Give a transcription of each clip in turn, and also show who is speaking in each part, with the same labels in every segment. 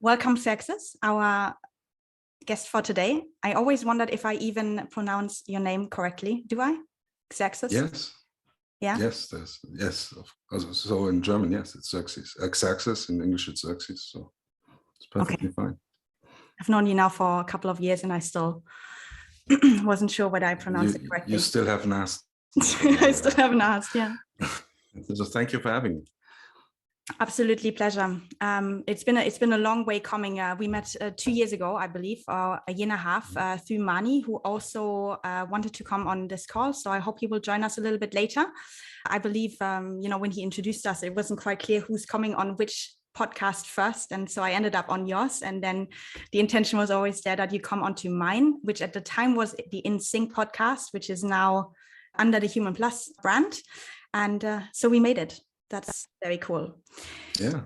Speaker 1: Welcome, Xerxes, our guest for today. I always wondered if I even pronounce your name correctly. Do I? Xerxes?
Speaker 2: Yes.
Speaker 1: Yeah.
Speaker 2: Yes, yes. So in German, yes, it's Xerxes. Xerxes, in English, it's Xerxes. So it's perfectly fine.
Speaker 1: I've known you now for a couple of years, and I still wasn't sure whether I pronounced it correctly.
Speaker 2: You still haven't asked.
Speaker 1: I still haven't asked. Yeah.
Speaker 2: So thank you for having me.
Speaker 1: Absolutely, pleasure. It's been a long way coming. We met 2 years ago, I believe, or a year and a half, through Mani, who also wanted to come on this call. So I hope he will join us a little bit later. I believe, when he introduced us, it wasn't quite clear who's coming on which podcast first, and so I ended up on yours. And then the intention was always there that you come onto mine, which at the time was the In Sync podcast, which is now under the Human Plus brand. And so we made it. That's very cool.
Speaker 2: Yeah.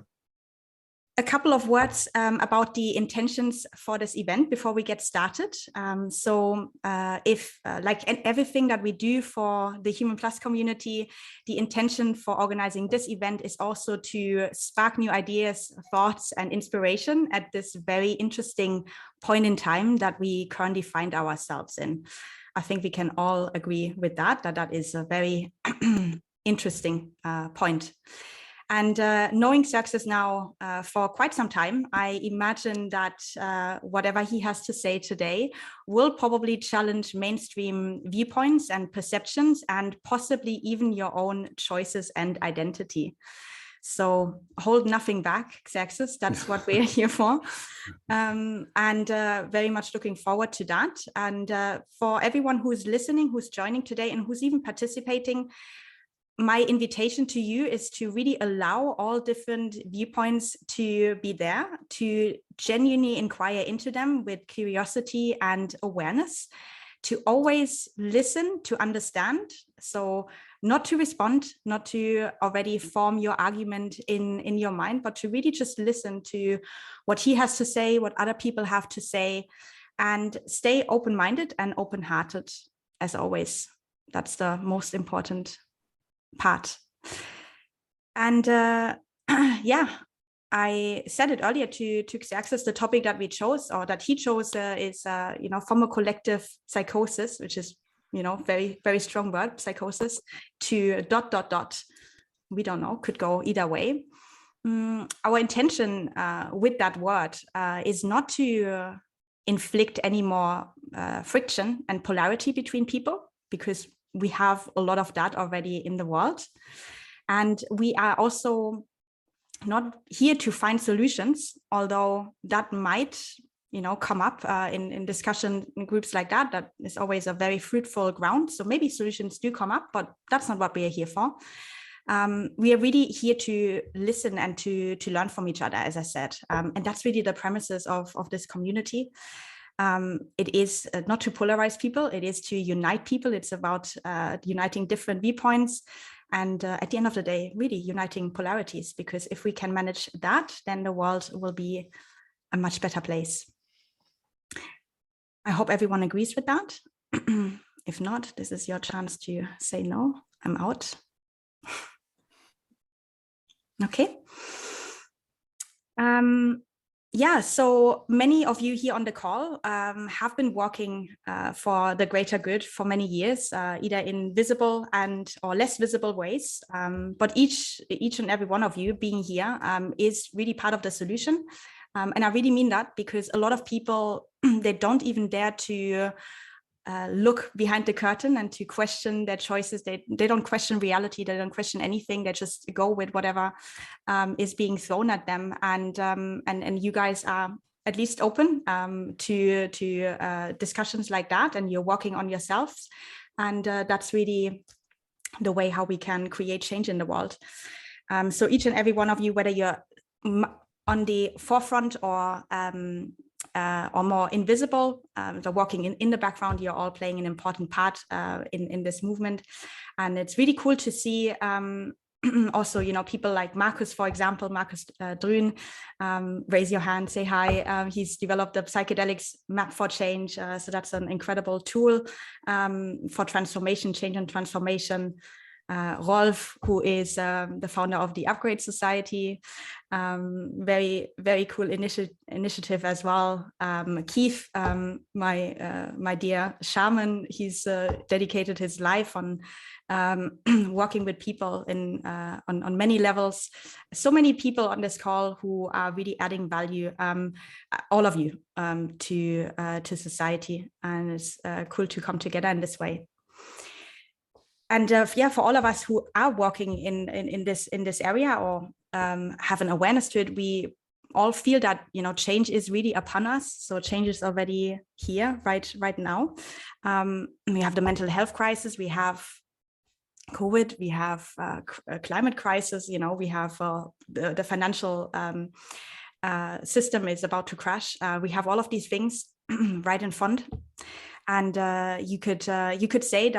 Speaker 1: A couple of words about the intentions for this event before we get started. If like everything that we do for the Human Plus community, the intention for organizing this event is also to spark new ideas, thoughts, and inspiration at this very interesting point in time that we currently find ourselves in. I think we can all agree with that is a very interesting point. And knowing Xerxes now for quite some time, I imagine that whatever he has to say today will probably challenge mainstream viewpoints and perceptions, and possibly even your own choices and identity. So hold nothing back, Xerxes. That's what we're here for. And very much looking forward to that. And for everyone who's listening, who's joining today, and who's even participating, my invitation to you is to really allow all different viewpoints to be there, to genuinely inquire into them with curiosity and awareness, to always listen, to understand. So not to respond, not to already form your argument in your mind, but to really just listen to what he has to say, what other people have to say, and stay open-minded and open-hearted, as always. That's the most important part. And I said it earlier to Xerxes, the topic that we chose, or that he chose, is from a collective psychosis, which is very, very strong word, psychosis, to ... We don't know, could go either way. Our intention with that word is not to inflict any more friction and polarity between people, because we have a lot of that already in the world. And we are also not here to find solutions, although that might, come up in discussion in groups like that. That is always a very fruitful ground. So maybe solutions do come up, but that's not what we are here for. We are really here to listen and to learn from each other, as I said. And that's really the premises of this community. It is not to polarize people, it is to unite people. It's about uniting different viewpoints, and at the end of the day, really uniting polarities, because if we can manage that, then the world will be a much better place. I hope everyone agrees with that. If not, this is your chance to say no. I'm out. Okay. So many of you here on the call have been working for the greater good for many years, either in visible or less visible ways. But each and every one of you being here is really part of the solution. And I really mean that, because a lot of people, they don't even dare to look behind the curtain and to question their choices. They don't question reality. They don't question anything. They just go with whatever is being thrown at them. And you guys are at least open to discussions like that, and you're working on yourselves. And that's really the way how we can create change in the world. So each and every one of you, whether you're on the forefront or more invisible, so working in the background, you're all playing an important part in this movement. And it's really cool to see also, people like Markus, for example, Markus Drün, raise your hand, say hi. He's developed the psychedelics map for change. So that's an incredible tool for transformation, change and transformation. Rolf, who is the founder of the Upgrade Society, very, very cool initiative as well. Keith, my dear shaman, he's dedicated his life on working with people on many levels. So many people on this call who are really adding value, all of you, to society, and it's cool to come together in this way. And yeah, for all of us who are working in this area or have an awareness to it, we all feel that, you know, change is really upon us. So change is already here, right now. We have the mental health crisis, we have COVID, we have a climate crisis, you know, we have the financial system is about to crash. We have all of these things right in front, and you could say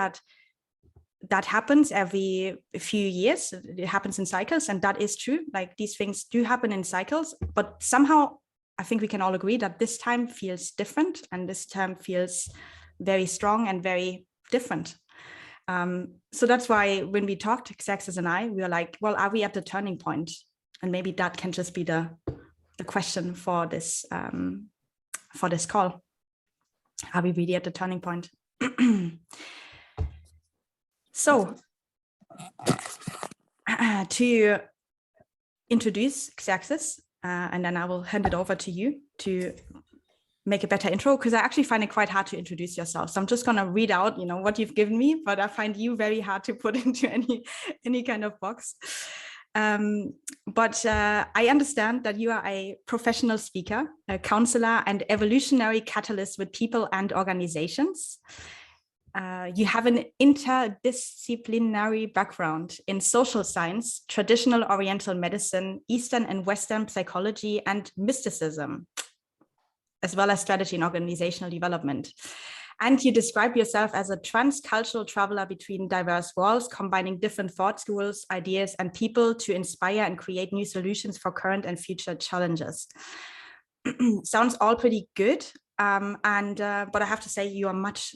Speaker 1: that happens every few years. It happens in cycles, and that is true. Like, these things do happen in cycles, but somehow I think we can all agree that this time feels different, and this time feels very strong and very different. So that's why when we talked, Xerxes and I, we were like, well, are we at the turning point? And maybe that can just be the question for this call. Are we really at the turning point? So to introduce Xerxes, and then I will hand it over to you to make a better intro, because I actually find it quite hard to introduce yourself. So I'm just going to read out, you know, what you've given me, but I find you very hard to put into any kind of box. But I understand that you are a professional speaker, a counselor, and evolutionary catalyst with people and organizations. You have an interdisciplinary background in social science, traditional Oriental medicine, Eastern and Western psychology, and mysticism, as well as strategy and organizational development. And you describe yourself as a transcultural traveler between diverse worlds, combining different thought schools, ideas, and people to inspire and create new solutions for current and future challenges. Sounds all pretty good. But I have to say, you are much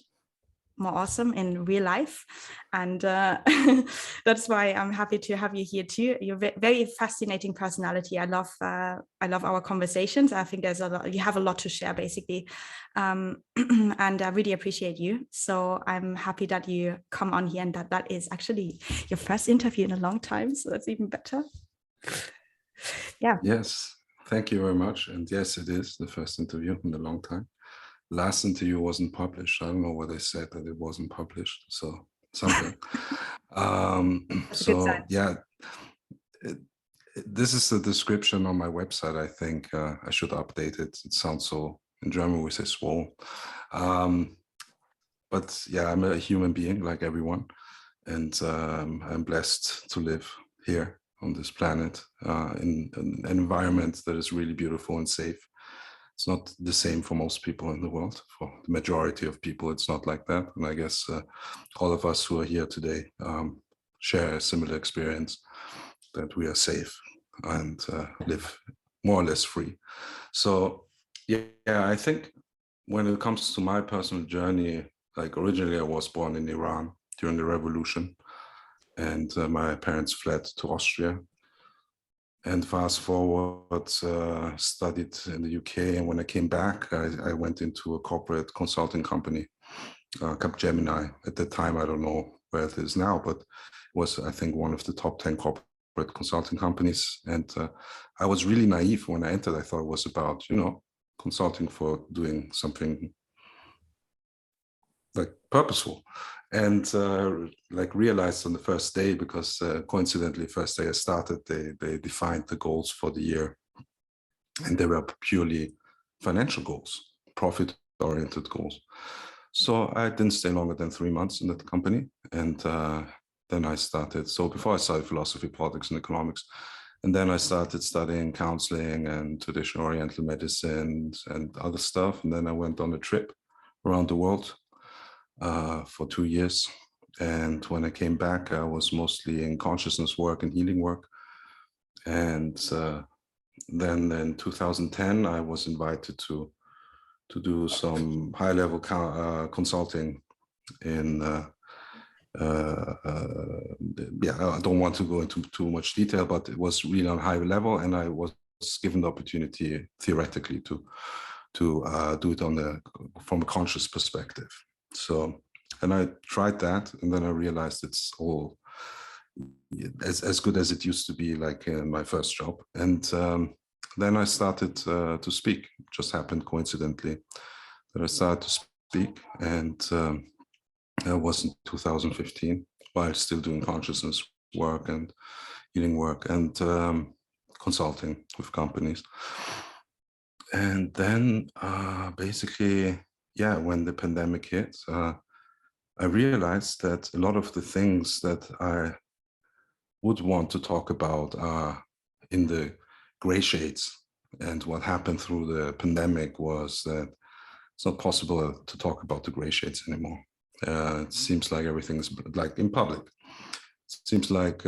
Speaker 1: more awesome in real life, and that's why I'm happy to have you here too. You're very fascinating personality. I love our conversations. I think you have a lot to share, basically, and I really appreciate you. So I'm happy that you come on here, and that is actually your first interview in a long time, so that's even better. Yeah.
Speaker 2: Yes, thank you very much. And yes, it is the first interview in a long time. Last interview wasn't published. I don't know what they said, that it wasn't published. So something. So yeah, this is the description on my website. I think I should update it. It sounds so, in German we say swole. But yeah, I'm a human being like everyone. And I'm blessed to live here on this planet in an environment that is really beautiful and safe. It's not the same for most people in the world. For the majority of people, it's not like that. And I guess all of us who are here today share a similar experience, that we are safe and live more or less free. So yeah, I think when it comes to my personal journey, like originally I was born in Iran during the revolution, and my parents fled to Austria. And fast forward, studied in the UK. And when I came back, I went into a corporate consulting company, Capgemini. At the time, I don't know where it is now, but it was, I think, one of the top 10 corporate consulting companies. And I was really naive when I entered. I thought it was about, you know, consulting for doing something like purposeful. And like realized on the first day, because coincidentally, first day I started, they defined the goals for the year, and they were purely financial goals, profit-oriented goals. So I didn't stay longer than 3 months in that company, and then I started. So before I started philosophy, politics, and economics, and then I started studying counseling and traditional Oriental medicine and other stuff. And then I went on a trip around the world for 2 years. And when I came back, I was mostly in consciousness work and healing work. And then in 2010, I was invited to do some high-level consulting in, yeah, I don't want to go into too much detail, but it was really on high level. And I was given the opportunity theoretically to do it from a conscious perspective. So, and I tried that, and then I realized it's all as good as it used to be, like in my first job. And then I started to speak. It just happened coincidentally that I started to speak, and that was in 2015, while still doing consciousness work and healing work and consulting with companies. And then basically, yeah, when the pandemic hit, I realized that a lot of the things that I would want to talk about are in the gray shades. And what happened through the pandemic was that it's not possible to talk about the gray shades anymore. It seems like everything is like in public. It seems like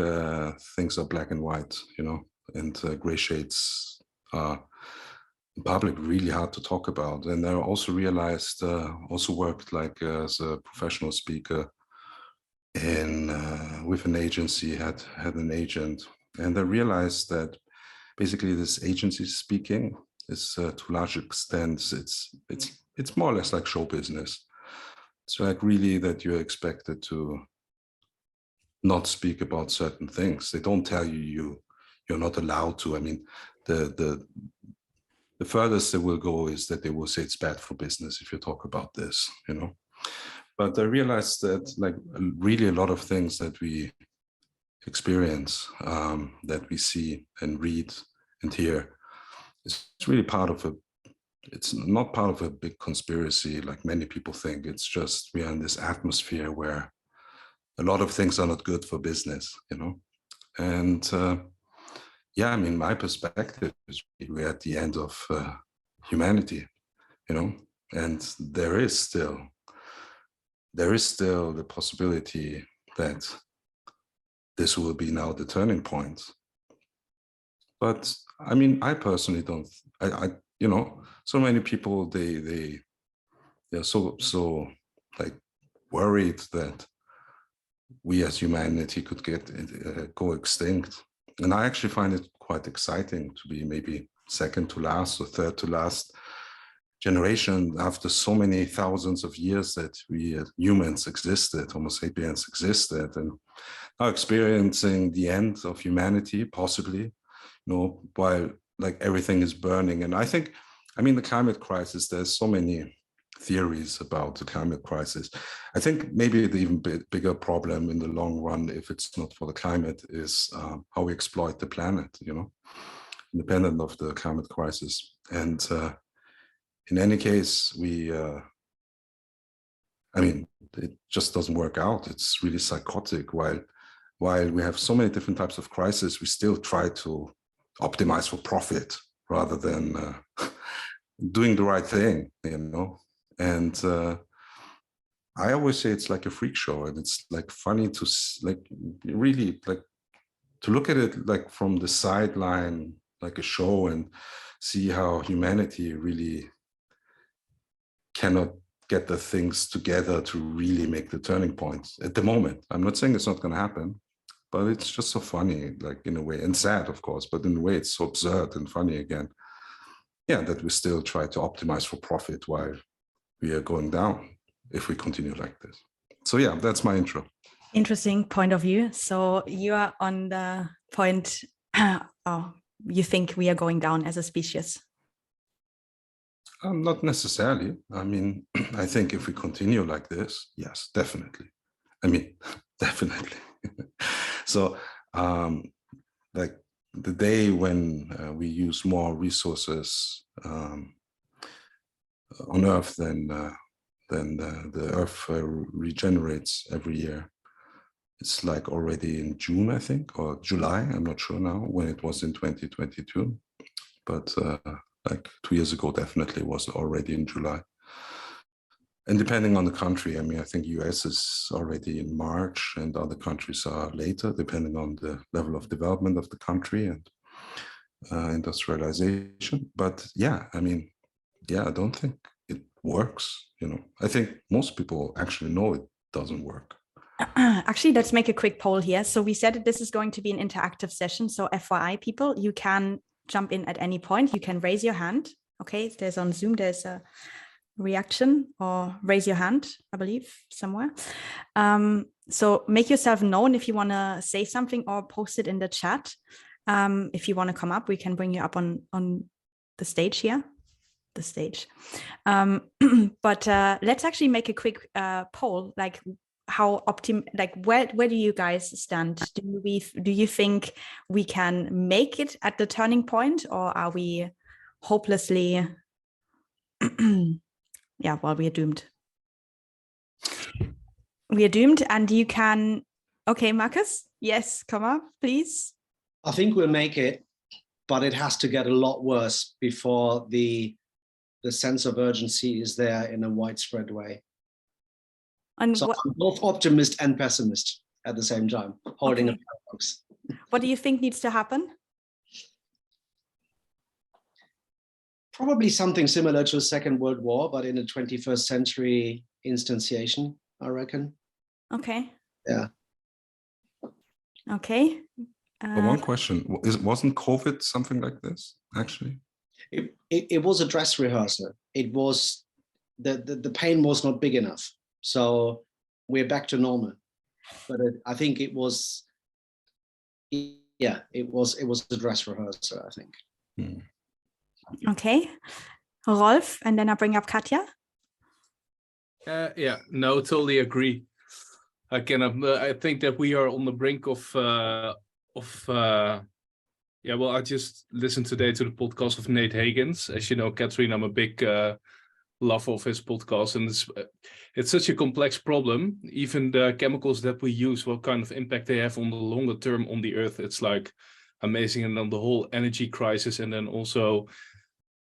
Speaker 2: things are black and white, you know, and gray shades are in public really hard to talk about. And I also realized, also worked like as a professional speaker in with an agency, had an agent, and I realized that basically this agency speaking is to a large extent it's more or less like show business. It's like really that you're expected to not speak about certain things. They don't tell you you're not allowed to. I mean, the furthest they will go is that they will say it's bad for business if you talk about this, you know. But I realized that like really a lot of things that we experience, that we see and read and hear, is really part of it's not part of a big conspiracy like many people think. It's just we are in this atmosphere where a lot of things are not good for business, you know. And yeah, I mean, my perspective is we're at the end of humanity, you know, and there is still the possibility that this will be now the turning point. But I mean, I personally don't. I you know, so many people they're so like worried that we as humanity could go extinct. And I actually find it quite exciting to be maybe second to last or third to last generation after so many thousands of years that we humans existed, Homo sapiens existed, and now experiencing the end of humanity, possibly, you know, while like everything is burning. And I think, I mean, the climate crisis, there's so many theories about the climate crisis. I think maybe the even bigger problem in the long run, if it's not for the climate, is how we exploit the planet, you know, independent of the climate crisis. And in any case, I mean, it just doesn't work out. It's really psychotic. While we have so many different types of crises, we still try to optimize for profit rather than doing the right thing, you know. And I always say it's like a freak show, and it's like funny to like really like to look at it like from the sideline, like a show, and see how humanity really cannot get the things together to really make the turning point at the moment. I'm not saying it's not going to happen, but it's just so funny, like in a way, and sad, of course, but in a way it's so absurd and funny again. Yeah, that we still try to optimize for profit while we are going down if we continue like this. So yeah, that's my intro.
Speaker 1: Interesting point of view. So you are on the point, you think we are going down as a species?
Speaker 2: Not necessarily. I mean, I think if we continue like this, yes, definitely. I mean, definitely. So like the day when we use more resources on Earth than the Earth regenerates every year, it's like already in June, I think, or July, I'm not sure now, when it was in 2022. But like 2 years ago, definitely was already in July. And depending on the country, I mean, I think US is already in March and other countries are later, depending on the level of development of the country and industrialization. But yeah, I mean, yeah, I don't think it works, you know. I think most people actually know it doesn't work.
Speaker 1: Actually, let's make a quick poll here. So we said that this is going to be an interactive session. So FYI, people, you can jump in at any point, you can raise your hand. Okay, there's on Zoom, there's a reaction or raise your hand, I believe, somewhere. So make yourself known if you want to say something, or post it in the chat. If you want to come up, we can bring you up on the stage here. The stage. But let's actually make a quick poll, like how where do you guys stand? Do you think we can make it at the turning point, or are we hopelessly yeah, well, we are doomed. We are doomed, and you can. Okay, Marcus, yes, come up, please.
Speaker 3: I think we'll make it, but it has to get a lot worse before the sense of urgency is there in a widespread way. And so I'm both optimist and pessimist at the same time, holding a paradox.
Speaker 1: What do you think needs to happen?
Speaker 3: Probably something similar to a Second World War, but in a 21st century instantiation, I reckon.
Speaker 1: Okay.
Speaker 3: Yeah.
Speaker 1: Okay.
Speaker 2: One question, wasn't COVID something like this, actually?
Speaker 3: It was a dress rehearsal. It was, the pain was not big enough. So we're back to normal. But I think it was, yeah, it was a dress rehearsal, I think.
Speaker 2: Hmm.
Speaker 1: Okay, Rolf, and then I bring up Katja.
Speaker 4: Yeah, no, totally agree. I think that we are on the brink of yeah. Well, I just listened today to the podcast of Nate Higgins. As you know, Catherine, I'm a big lover of his podcast, and it's such a complex problem. Even the chemicals that we use, what kind of impact they have on the longer term on the Earth, it's like amazing. And then the whole energy crisis, and then also.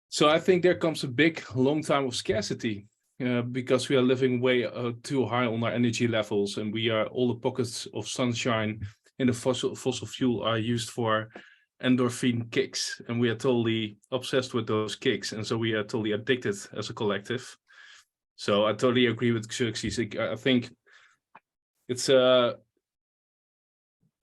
Speaker 4: So I think there comes a big, long time of scarcity because we are living way too high on our energy levels, and we are all the pockets of sunshine in the fossil fuel are used for endorphin kicks, and we are totally obsessed with those kicks, and so we are totally addicted as a collective. So I totally agree with Xerxes. I think it's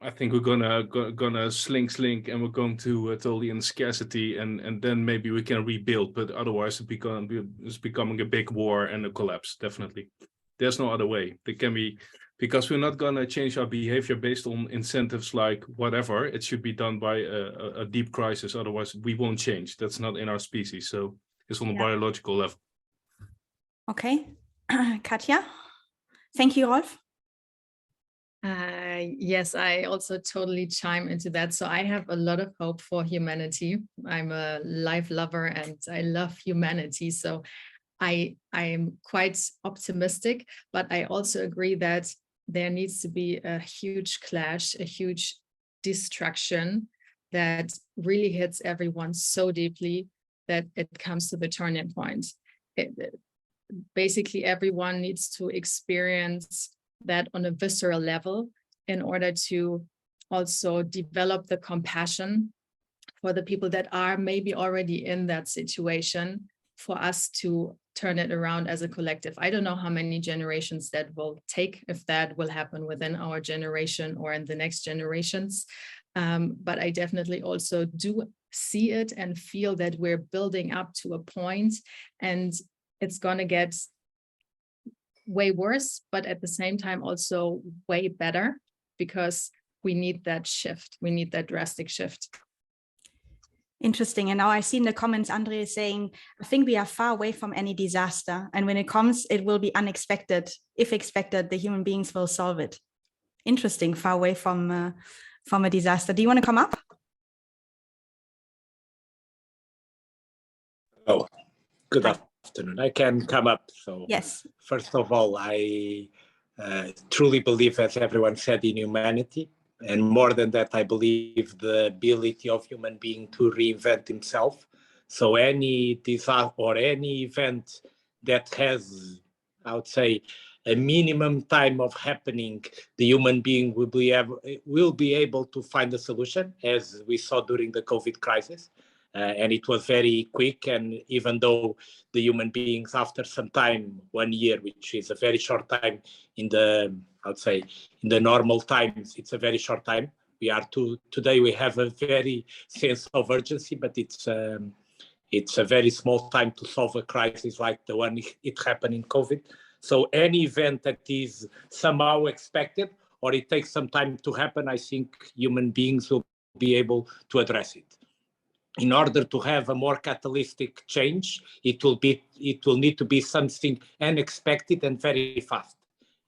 Speaker 4: I think we're gonna slink, and we're going to totally in scarcity, and then maybe we can rebuild. But otherwise, it's becoming a big war and a collapse. Definitely, there's no other way. There can be, because we're not gonna change our behavior based on incentives like whatever. It should be done by a deep crisis. Otherwise, we won't change. That's not in our species. So it's on a biological level.
Speaker 1: Okay, Katja. Thank you, Rolf.
Speaker 5: Yes, I also totally chime into that. So I have a lot of hope for humanity. I'm a life lover and I love humanity. So I'm quite optimistic, but I also agree that there needs to be a huge clash, a huge destruction that really hits everyone so deeply that it comes to the turning point. Basically, everyone needs to experience that on a visceral level in order to also develop the compassion for the people that are maybe already in that situation, for us to turn it around as a collective. I don't know how many generations that will take, if that will happen within our generation or in the next generations. But I definitely also do see it and feel that we're building up to a point, and it's going to get way worse, but at the same time also way better, because we need that shift. We need that drastic shift.
Speaker 1: Interesting. And now I see in the comments, Andre is saying, I think we are far away from any disaster. And when it comes, it will be unexpected. If expected, the human beings will solve it. Interesting, far away from a disaster. Do you want to come up?
Speaker 6: Oh, good afternoon. I can come up. So
Speaker 1: yes.
Speaker 6: First of all, I truly believe, as everyone said, in humanity. And more than that, I believe the ability of human being to reinvent himself. So any disaster or any event that has, I would say, a minimum time of happening, the human being will be able to find a solution, as we saw during the COVID crisis. And it was very quick, and even though the human beings, after some time, 1 year, which is a very short time in the, I would say, in the normal times, it's a very short time. today we have a very sense of urgency, but it's a very small time to solve a crisis like the one it happened in COVID. So any event that is somehow expected or it takes some time to happen, I think human beings will be able to address it. In order to have a more catalytic change, it will need to be something unexpected and very fast.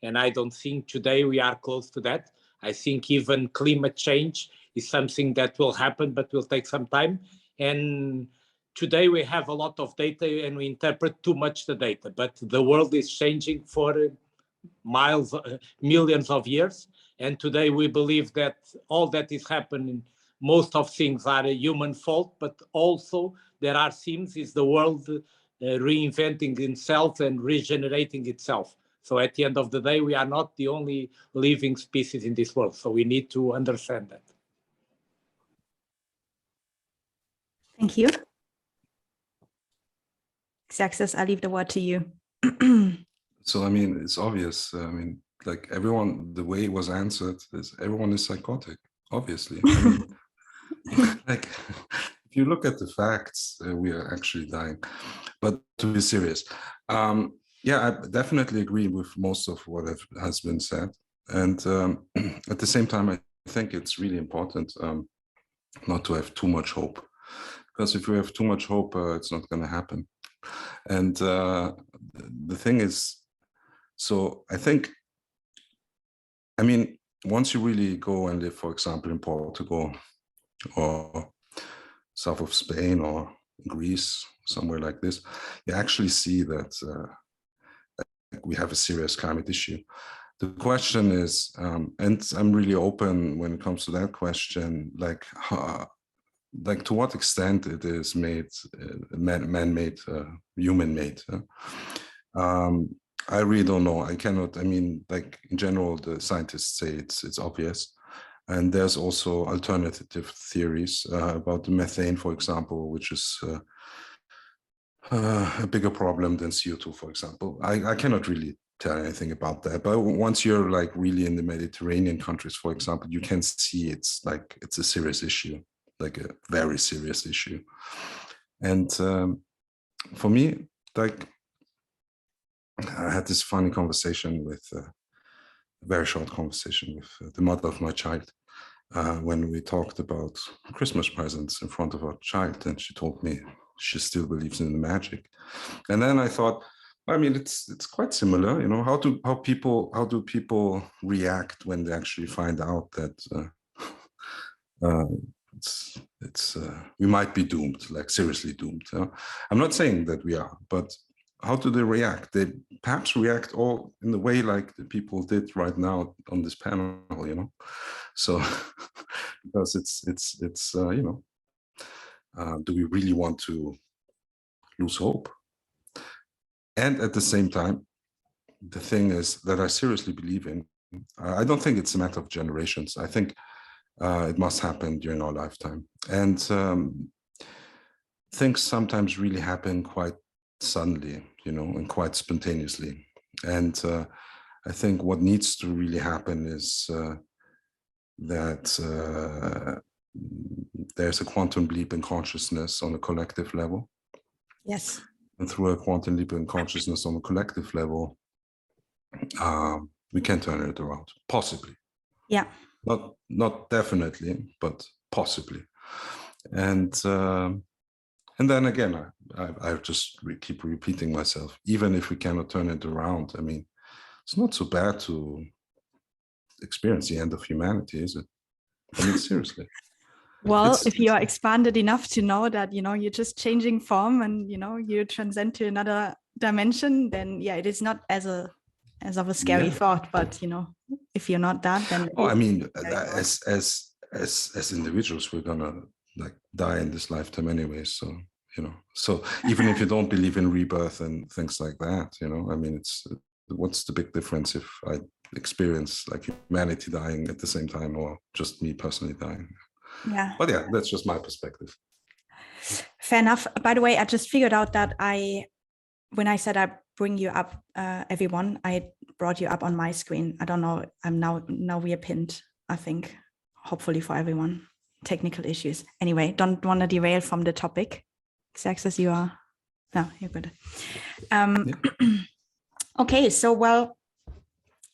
Speaker 6: And I don't think today we are close to that. I think even climate change is something that will happen, but will take some time. And today we have a lot of data and we interpret too much the data, but the world is changing for millions of years. And today we believe that all that is happening, most of things are a human fault, but also there are things is the world reinventing itself and regenerating itself. So at the end of the day, we are not the only living species in this world. So we need to understand that.
Speaker 1: Thank you. Xerxes, I leave the word to you.
Speaker 2: So, I mean, it's obvious. I mean, like everyone, the way it was answered is everyone is psychotic, obviously. I mean, like, if you look at the facts, we are actually dying. But to be serious, yeah, I definitely agree with most of what has been said. And at the same time, I think it's really important not to have too much hope. Because if you have too much hope, it's not going to happen. And the thing is, so I think, I mean, once you really go and live, for example, in Portugal or south of Spain or Greece, somewhere like this, you actually see that we have a serious climate issue. The question is, and I'm really open when it comes to that question, like to what extent it is made, man-made, human-made. I really don't know. I cannot, I mean, like in general, the scientists say it's obvious. And there's also alternative theories about the methane, for example, which is a bigger problem than CO2, for example. I cannot really tell anything about that. But once you're like really in the Mediterranean countries, for example, you can see it's a serious issue, like a very serious issue. And for me, like, I had this funny conversation with, a very short conversation with the mother of my child when we talked about Christmas presents in front of our child, and she told me she still believes in the magic. And then I thought, I mean, it's quite similar, you know. How do people react when they actually find out that we might be doomed, like seriously doomed? I'm not saying that we are, but how do they react? They perhaps react all in the way like the people did right now on this panel, you know. So because it's you know, do we really want to lose hope? And at the same time, the thing is that I seriously believe in, I don't think it's a matter of generations. I think it must happen during our lifetime. And things sometimes really happen quite suddenly, you know, and quite spontaneously. And I think what needs to really happen is that there's a quantum leap in consciousness on a collective level.
Speaker 1: Yes.
Speaker 2: And through a quantum leap in consciousness on a collective level, we can turn it around, possibly.
Speaker 1: Yeah.
Speaker 2: Not definitely, but possibly. And then again, I just keep repeating myself. Even if we cannot turn it around, I mean, it's not so bad to experience the end of humanity, is it? I mean, seriously.
Speaker 1: Well, if you are expanded enough to know that, you know, you're just changing form and, you know, you transcend to another dimension, then yeah, it is not as of a scary thought. But, you know, if you're not that, then
Speaker 2: I mean, as individuals, we're gonna like die in this lifetime anyway. So, you know, so even if you don't believe in rebirth and things like that, you know, I mean, it's what's the big difference if I experience like humanity dying at the same time or just me personally dying?
Speaker 1: Yeah.
Speaker 2: But yeah, that's just my perspective.
Speaker 1: Fair enough. By the way, I just figured out that when I said I bring you up, everyone, I brought you up on my screen. I don't know. I'm now we are pinned, I think. hopefully for everyone. Technical issues. Anyway, don't want to derail from the topic. Xerxes, you are, no, you're good. Okay, so well,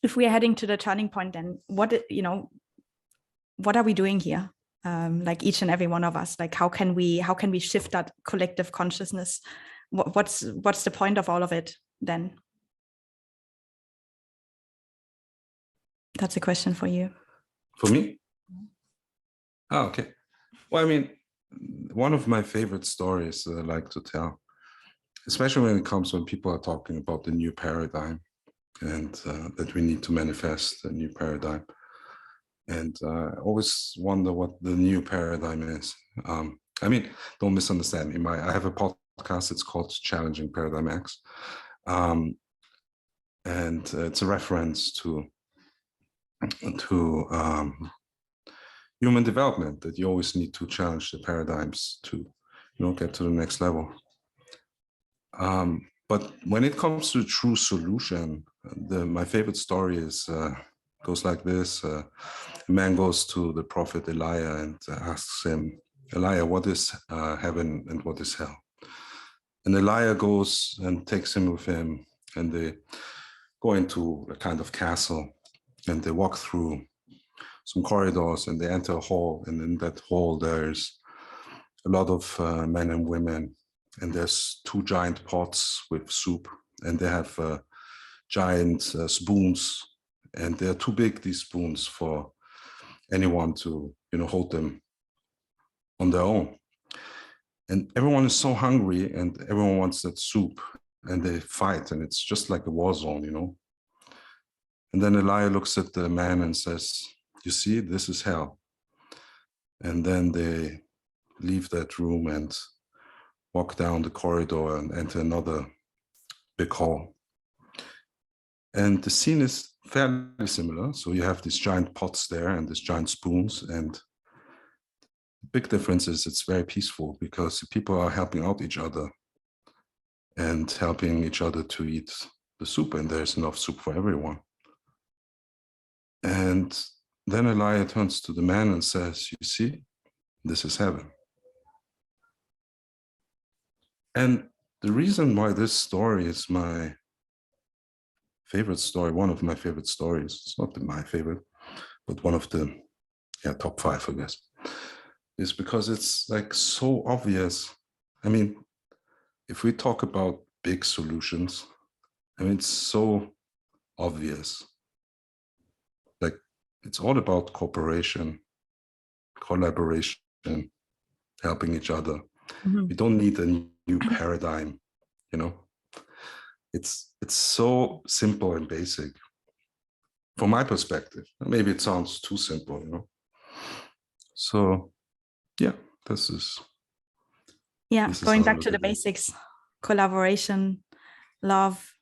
Speaker 1: if we are heading to the turning point, then what are we doing here? Like each and every one of us, like how can we shift that collective consciousness? What's the point of all of it then? That's a question for you.
Speaker 2: For me? Oh, okay. Well, I mean, one of my favorite stories that I like to tell, especially when people are talking about the new paradigm and that we need to manifest a new paradigm. And I always wonder what the new paradigm is. I mean, don't misunderstand me. I have a podcast, it's called Challenging Paradigm X. And it's a reference to human development, that you always need to challenge the paradigms to get to the next level. But when it comes to true solution, my favorite story goes like this. A man goes to the prophet Elijah and asks him, Elijah, what is heaven and what is hell? And Elijah goes and takes him with him, and they go into a kind of castle, and they walk through some corridors, and they enter a hall, and in that hall there's a lot of men and women, and there's 2 giant pots with soup, and they have giant spoons, and they're too big, these spoons, for anyone to hold them on their own. And everyone is so hungry, and everyone wants that soup, and they fight, and it's just like a war zone, And then Elijah looks at the man and says, you see, this is hell. And then they leave that room and walk down the corridor and enter another big hall. And the scene is fairly similar. So you have these giant pots there and these giant spoons. And the big difference is it's very peaceful because people are helping out each other and helping each other to eat the soup. And there's enough soup for everyone. And then Elijah turns to the man and says, you see, this is heaven. And the reason why this story is my favorite story, one of my favorite stories, it's not my favorite, but one of the top 5, I guess, is because it's like so obvious. I mean, if we talk about big solutions, I mean, it's so obvious. Like, it's all about cooperation, collaboration, helping each other. Mm-hmm. We don't need a new paradigm, It's so simple and basic from my perspective. Maybe it sounds too simple, So, yeah, this is
Speaker 1: going back to the basics, collaboration, love.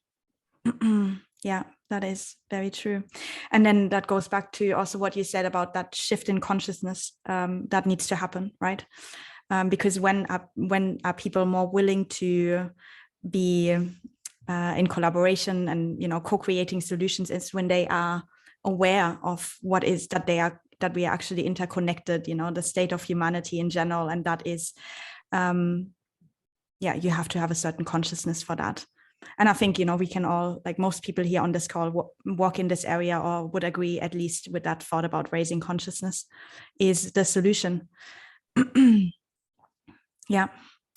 Speaker 1: Yeah, that is very true. And then that goes back to also what you said about that shift in consciousness that needs to happen, right? Because when are people more willing to be in collaboration and co-creating solutions, is when they are aware of what is that we are actually interconnected, the state of humanity in general, and that is you have to have a certain consciousness for that. And I think we can all, like most people here on this call, walk in this area or would agree at least with that thought about raising consciousness is the solution. Yeah,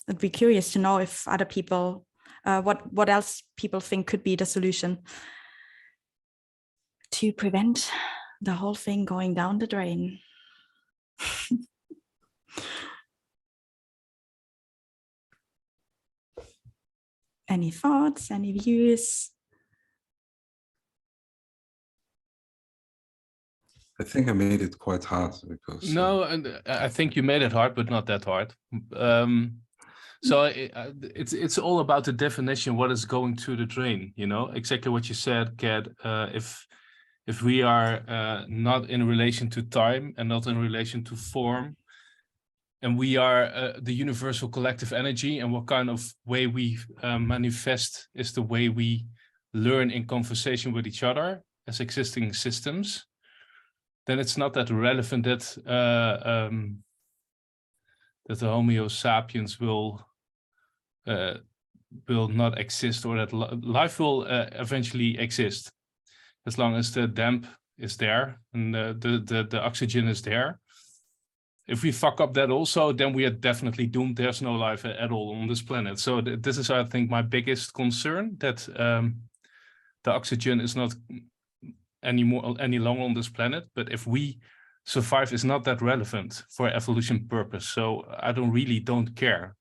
Speaker 1: I'd be curious to know if other people what else people think could be the solution to prevent the whole thing going down the drain. Any thoughts, any views?
Speaker 2: I think I made it quite hard because...
Speaker 4: No, and I think you made it hard, but not that hard. So it's all about the definition, what is going to the drain, exactly what you said, Kat. If we are not in relation to time and not in relation to form, and we are the universal collective energy, and what kind of way we manifest is the way we learn in conversation with each other as existing systems, then it's not that relevant that that the Homo sapiens will not exist, or that life will eventually exist, as long as the damp is there and the oxygen is there. If we fuck up that also, then we are definitely doomed. There's no life at all on this planet. So this is, I think, my biggest concern, that the oxygen is not any longer on this planet. But if we survive, is not that relevant for evolution purpose. So I don't care,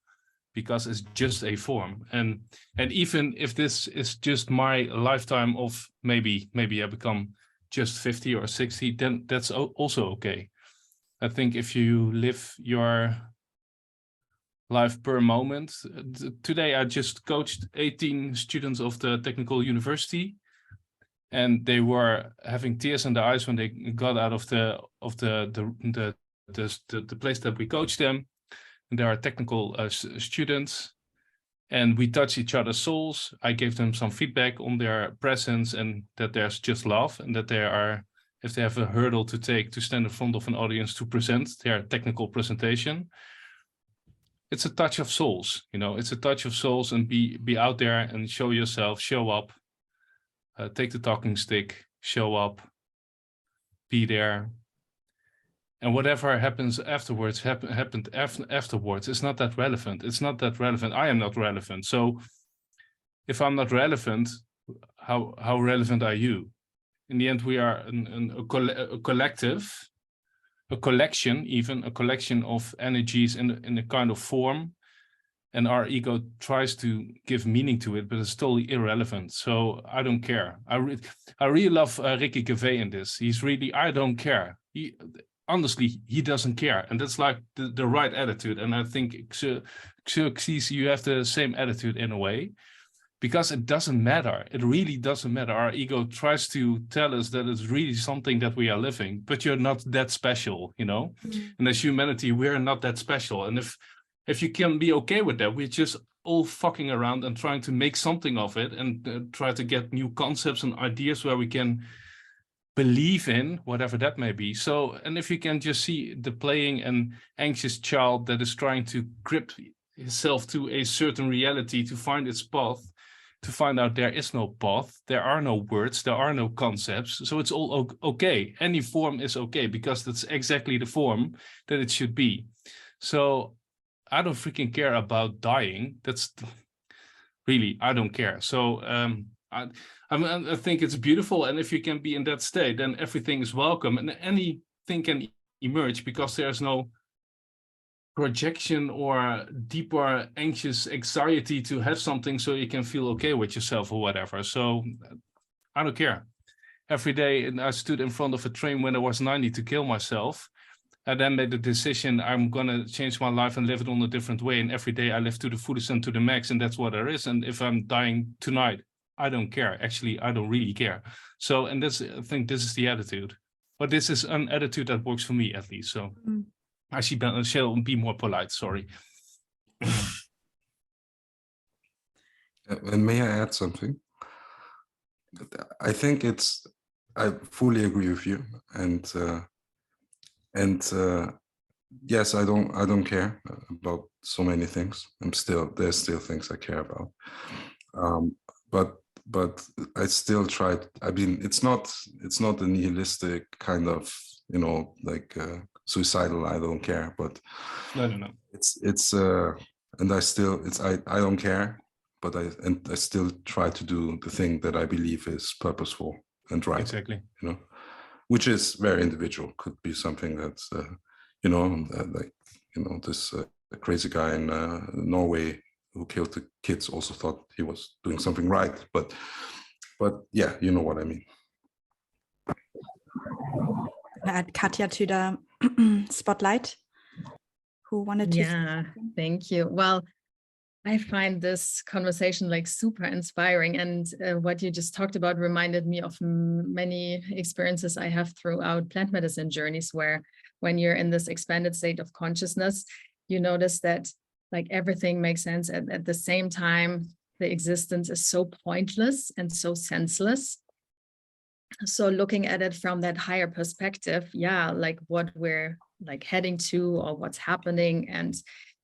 Speaker 4: because it's just a form. And even if this is just my lifetime of maybe I become just 50 or 60, then that's also okay. I think if you live your life per moment. Today I just coached 18 students of the technical university, and they were having tears in their eyes when they got out of the place that we coached them. And they are technical students, and we touch each other's souls. I gave them some feedback on their presence, and that there's just love, and that they are, if they have a hurdle to take to stand in front of an audience to present their technical presentation, it's a touch of souls, you know, it's a touch of souls, and be out there and show yourself, show up, take the talking stick, show up, be there. And whatever happens afterwards, happened afterwards. It's not that relevant. It's not that relevant. I am not relevant. So if I'm not relevant, how relevant are you? In the end, we are a collective, a collection, even a collection of energies in a kind of form. And our ego tries to give meaning to it, but it's totally irrelevant. So I don't care. I really love Ricky Gervais in this. He's really, I don't care. Honestly, he doesn't care. And that's like the right attitude. And I think, Xerxes, you have the same attitude in a way, because it doesn't matter. It really doesn't matter. Our ego tries to tell us that it's really something that we are living, but you're not that special, you know? Mm-hmm. And as humanity, we're not that special. And if you can be okay with that, we're just all fucking around and trying to make something of it, and try to get new concepts and ideas where we can believe in, whatever that may be. So, and if you can just see the playing an anxious child that is trying to grip itself to a certain reality to find its path, to find out there is no path, there are no words, there are no concepts, so it's all okay. Any form is okay, because that's exactly the form that it should be. So I don't freaking care about dying. That's really, I don't care. So I think it's beautiful, and if you can be in that state, then everything is welcome, and anything can emerge, because there's no projection or deeper anxious anxiety to have something so you can feel okay with yourself or whatever. So I don't care. Every day, and I stood in front of a train when I was 90 to kill myself. I then made the decision, I'm gonna change my life and live it on a different way, and every day I live to the fullest and to the max, and that's what there is. And if I'm dying tonight, I don't care. Actually, I don't really care. So, and that's, I think this is the attitude. But this is an attitude that works for me, at least. So I shall be more polite, sorry.
Speaker 2: And may I add something? I think I fully agree with you. And yes, I don't care about so many things. There's still things I care about. But I still try. I mean, it's not a nihilistic kind of, you know, like suicidal. I don't care, but
Speaker 4: no.
Speaker 2: It's and I don't care, but I still try to do the thing that I believe is purposeful and right.
Speaker 4: Exactly.
Speaker 2: You know, which is very individual. Could be something that's you know, like, you know, this crazy guy in Norway who killed the kids also thought he was doing something right, but yeah, you know what I mean.
Speaker 1: Add Katja to the spotlight, who wanted to.
Speaker 5: Yeah, thank you. Well, I find this conversation like super inspiring, and what you just talked about reminded me of many experiences I have throughout plant medicine journeys, where when you're in this expanded state of consciousness, you notice that like everything makes sense. And at the same time, the existence is so pointless and so senseless. So looking at it from that higher perspective, yeah, like what we're like heading to or what's happening, and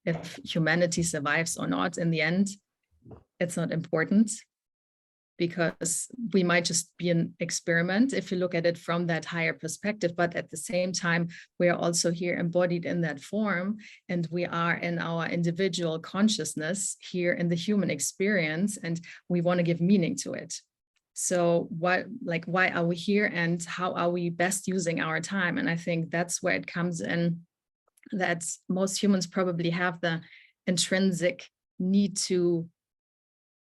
Speaker 5: if humanity survives or not in the end, it's not important, because we might just be an experiment if you look at it from that higher perspective. But at the same time, we are also here embodied in that form, and we are in our individual consciousness here in the human experience, and we want to give meaning to it. So why are we here, and how are we best using our time? And I think that's where it comes in, that most humans probably have the intrinsic need to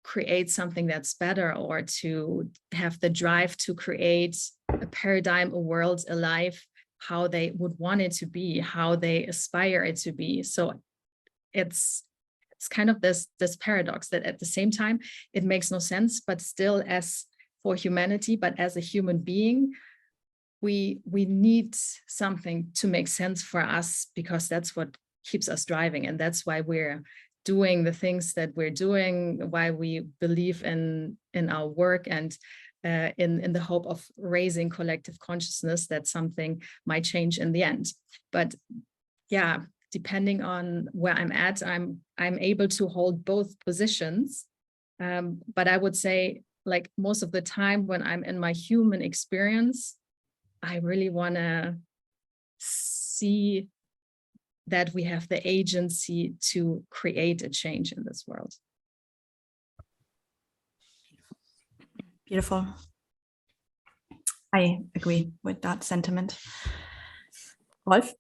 Speaker 5: create something that's better, or to have the drive to create a paradigm, a world, a life, how they would want it to be, how they aspire it to be. So it's kind of this paradox that at the same time, it makes no sense, but still, as for humanity, but as a human being, we need something to make sense for us, because that's what keeps us driving. And that's why we're doing the things that we're doing, why we believe in our work, and in the hope of raising collective consciousness that something might change in the end. But yeah, depending on where I'm at, I'm able to hold both positions. But I would say, like, most of the time when I'm in my human experience, I really want to see that we have the agency to create a change in this world.
Speaker 1: Beautiful. I agree with that sentiment. Rolf,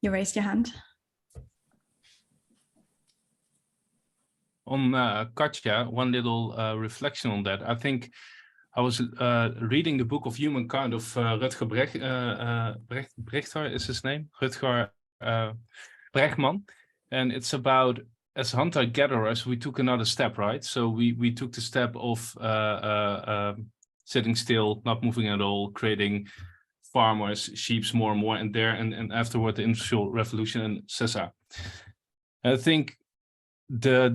Speaker 1: you raised your hand.
Speaker 4: On Katja, one little reflection on that. I think I was reading the book of Humankind of Rutger Brechter is his name, Rutger Bregman, and it's about, as hunter-gatherers, we took another step, right? So we took the step of sitting still, not moving at all, creating farmers, sheeps more and more, and afterward the Industrial Revolution and Cæsar. I think the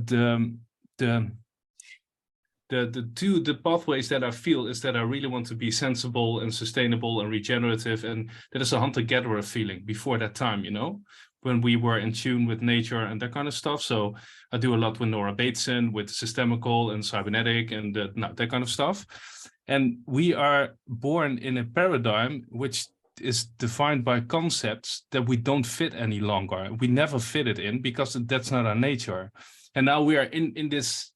Speaker 4: pathways that I feel is that I really want to be sensible and sustainable and regenerative, and that is a hunter-gatherer feeling before that time, you know, when we were in tune with nature and that kind of stuff. So I do a lot with Nora Bateson, with systemical and cybernetic and that kind of stuff. And we are born in a paradigm which is defined by concepts that we don't fit any longer. We never fit it in because that's not our nature. And now we are in this.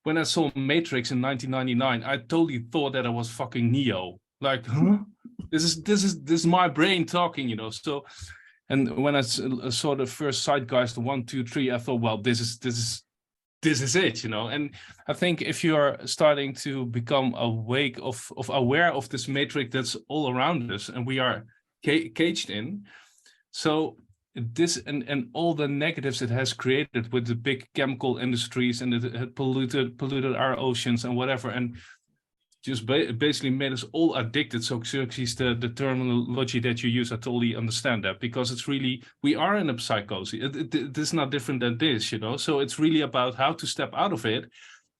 Speaker 4: When I saw Matrix in 1999, I totally thought that I was fucking Neo. Like, huh? This is my brain talking, you know. So, and when I saw the first Zeitgeist 1, 2, 3, I thought, well, this is it, you know. And I think if you are starting to become awake of aware of this matrix that's all around us, and we are caged in, so this and all the negatives it has created with the big chemical industries, and it had polluted our oceans and whatever, and just basically made us all addicted. So Xerxes, the terminology that you use, I totally understand that, because it's really, we are in a psychosis. This is not different than this, you know. So it's really about how to step out of it.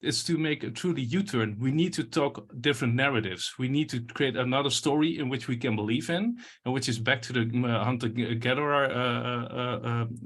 Speaker 4: It's to make a truly U-turn. We need to talk different narratives. We need to create another story in which we can believe in, and which is back to the hunter-gatherer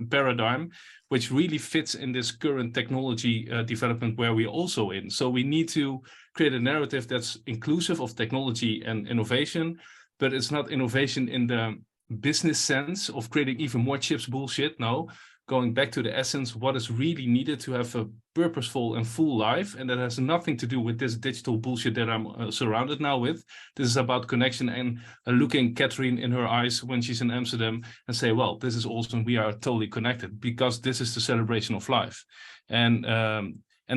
Speaker 4: paradigm, which really fits in this current technology development where we're also in. So we need to create a narrative that's inclusive of technology and innovation, but it's not innovation in the business sense of creating even more chips bullshit. No, going back to the essence, what is really needed to have a purposeful and full life. And that has nothing to do with this digital bullshit that I'm surrounded now with. This is about connection and looking Catherine in her eyes when she's in Amsterdam and say, well, this is awesome. We are totally connected, because this is the celebration of life. And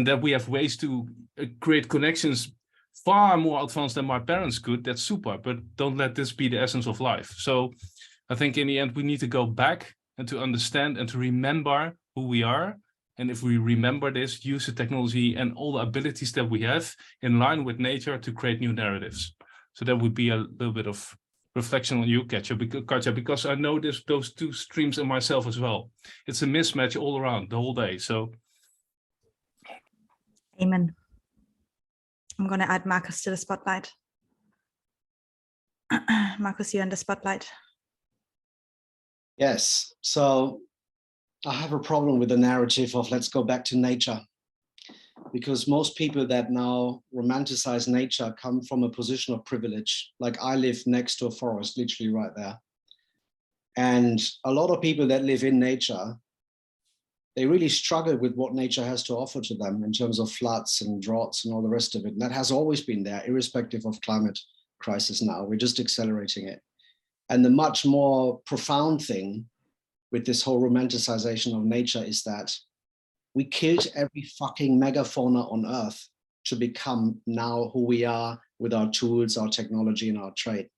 Speaker 4: that we have ways to create connections far more advanced than my parents could. That's super, but don't let this be the essence of life. So I think in the end, we need to go back and to understand and to remember who we are. And if we remember this, use the technology and all the abilities that we have in line with nature to create new narratives. So that would be a little bit of reflection on you, Katja, because I know there's those two streams in myself as well. It's a mismatch all around the whole day. So.
Speaker 1: Amen. I'm going to add Marcus to the spotlight. Marcus, you're in the spotlight.
Speaker 3: Yes, so I have a problem with the narrative of let's go back to nature, because most people that now romanticize nature come from a position of privilege. Like I live next to a forest, literally right there. And a lot of people that live in nature, they really struggle with what nature has to offer to them in terms of floods and droughts and all the rest of it. And that has always been there, irrespective of climate crisis now. We're just accelerating it. And the much more profound thing with this whole romanticization of nature is that we killed every fucking megafauna on Earth to become now who we are with our tools, our technology, and our trade.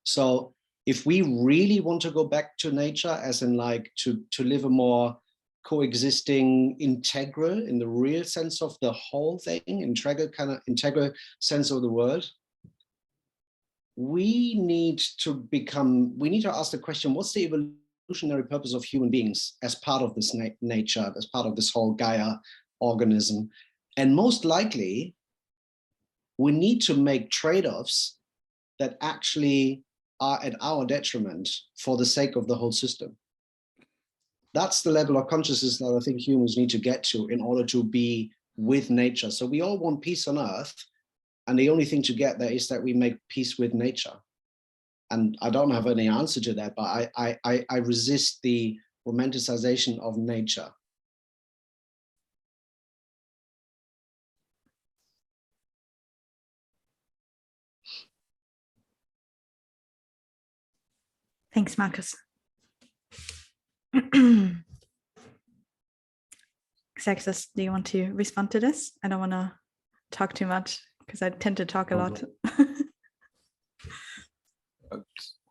Speaker 3: So if we really want to go back to nature, as in like to live a more coexisting, integral, in the real sense of the whole thing, integral sense of the word, we need to ask the question, what's the evolutionary purpose of human beings as part of this nature, as part of this whole Gaia organism? And most likely, we need to make trade-offs that actually are at our detriment for the sake of the whole system. That's the level of consciousness that I think humans need to get to in order to be with nature. So we all want peace on Earth, and the only thing to get there is that we make peace with nature. And I don't have any answer to that, but I resist the romanticization of nature.
Speaker 1: Thanks, Marcus. Xerxes, do you want to respond to this? I don't want to talk too much because I tend to talk a lot.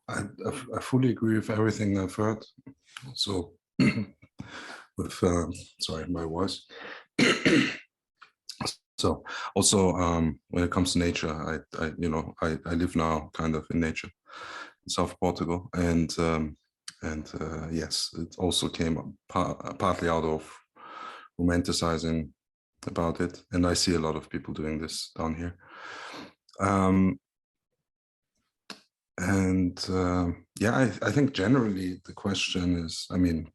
Speaker 2: I fully agree with everything I've heard. So with sorry, my voice. So also when it comes to nature, I live now kind of in nature in South Portugal, and yes, it also came partly out of romanticizing about it, and I see a lot of people doing this down here. Yeah, I think generally the question is, I mean,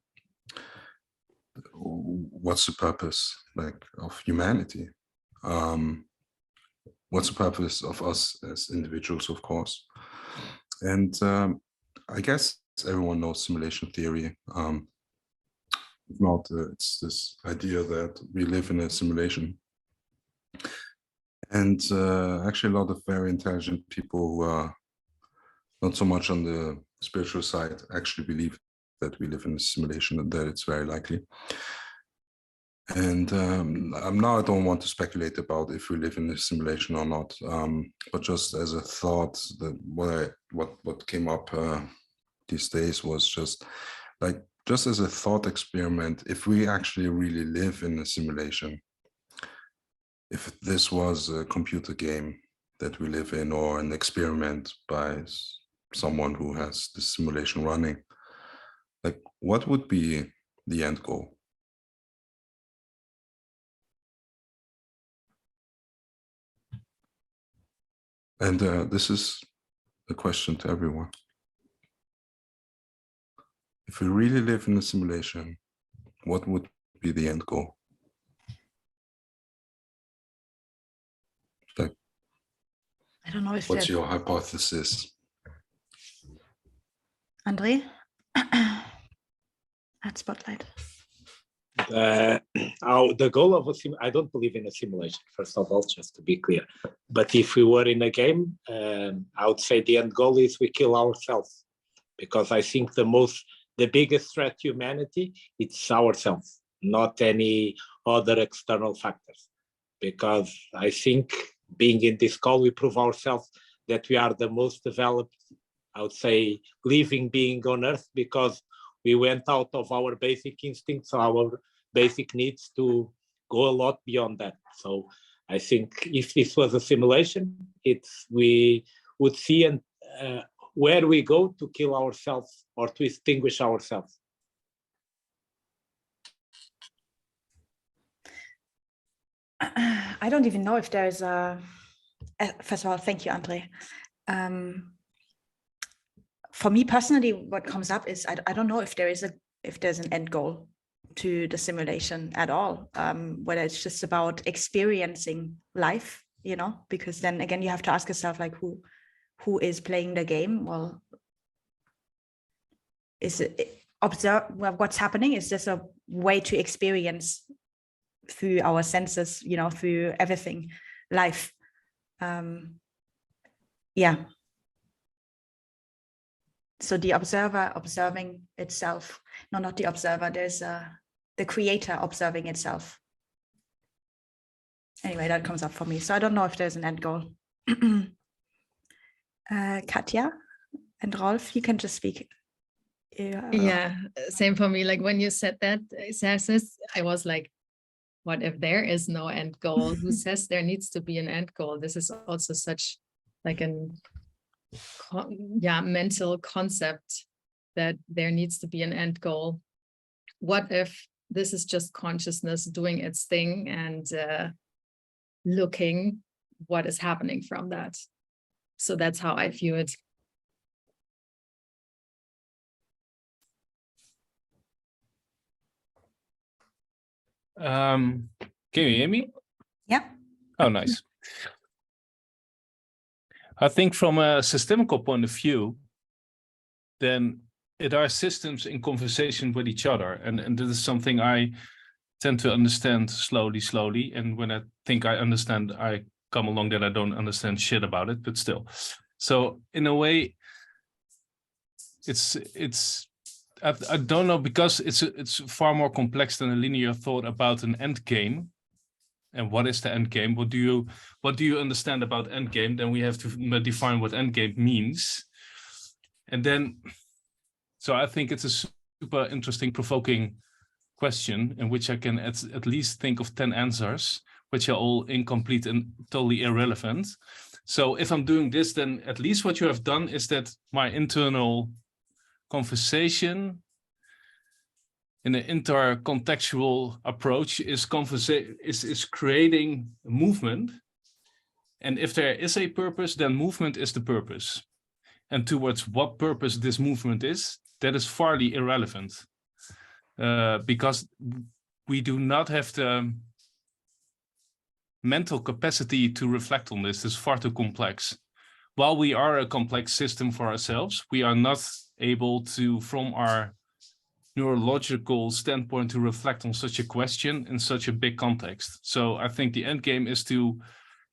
Speaker 2: what's the purpose of humanity? What's the purpose of us as individuals, of course? And I guess everyone knows simulation theory. If not, it's this idea that we live in a simulation. And actually a lot of very intelligent people who are not so much on the spiritual side actually believe that we live in a simulation and that it's very likely. And now I don't want to speculate about if we live in a simulation or not, but just as a thought, that what came up these days was just as a thought experiment, if we actually really live in a simulation, if this was a computer game that we live in or an experiment by someone who has the simulation running, what would be the end goal? And this is a question to everyone. If we really live in a simulation, what would be the end goal?
Speaker 1: I don't know if
Speaker 2: what's your hypothesis?
Speaker 1: Andre? At Spotlight.
Speaker 6: The goal of I don't believe in a simulation, first of all, just to be clear. But if we were in a game, I would say the end goal is we kill ourselves, because I think the biggest threat to humanity, it's ourselves, not any other external factors. Because I think being in this call, we prove ourselves that we are the most developed, I would say, living being on Earth, because we went out of our basic instincts, our basic needs, to go a lot beyond that. So I think if this was a simulation, we would see where we go to kill ourselves or to extinguish ourselves.
Speaker 1: I don't even know if there's first of all, thank you, Andre. for me personally, what comes up is I don't know if there's an end goal to the simulation at all, whether it's just about experiencing life, you know, because then again you have to ask yourself, like, who is playing the game? Well, is it observe what's happening? Is this a way to experience through our senses, you know, through everything, life? Yeah. So the observer observing itself. No, not the observer. There's the creator observing itself. Anyway, that comes up for me. So I don't know if there's an end goal. Katja and Rolf, you can just speak.
Speaker 5: Yeah, same for me. Like when you said that, Xerxes, I was like, what if there is no end goal? Who says there needs to be an end goal? This is also such like an mental concept that there needs to be an end goal. What if this is just consciousness doing its thing and looking what is happening from that? So that's how I view it.
Speaker 4: Can you hear me?
Speaker 1: Yeah.
Speaker 4: Oh, nice. I think from a systemical point of view, then it are systems in conversation with each other. And this is something I tend to understand slowly. And when I think I understand, I come along that I don't understand shit about it, but still. So in a way, I don't know, because it's far more complex than a linear thought about an end game. And what is the end game? What do you understand about end game? Then we have to define what end game means. And then, so I think it's a super interesting, provoking question in which I can at least think of 10 answers, which are all incomplete and totally irrelevant. So if I'm doing this, then at least what you have done is that my internal conversation in an intercontextual approach is creating movement. And if there is a purpose, then movement is the purpose. And towards what purpose this movement is, that is fairly irrelevant. Because we do not have the mental capacity to reflect on this. It's far too complex. While we are a complex system for ourselves, we are not able to, from our neurological standpoint, to reflect on such a question in such a big context. So I think the end game is to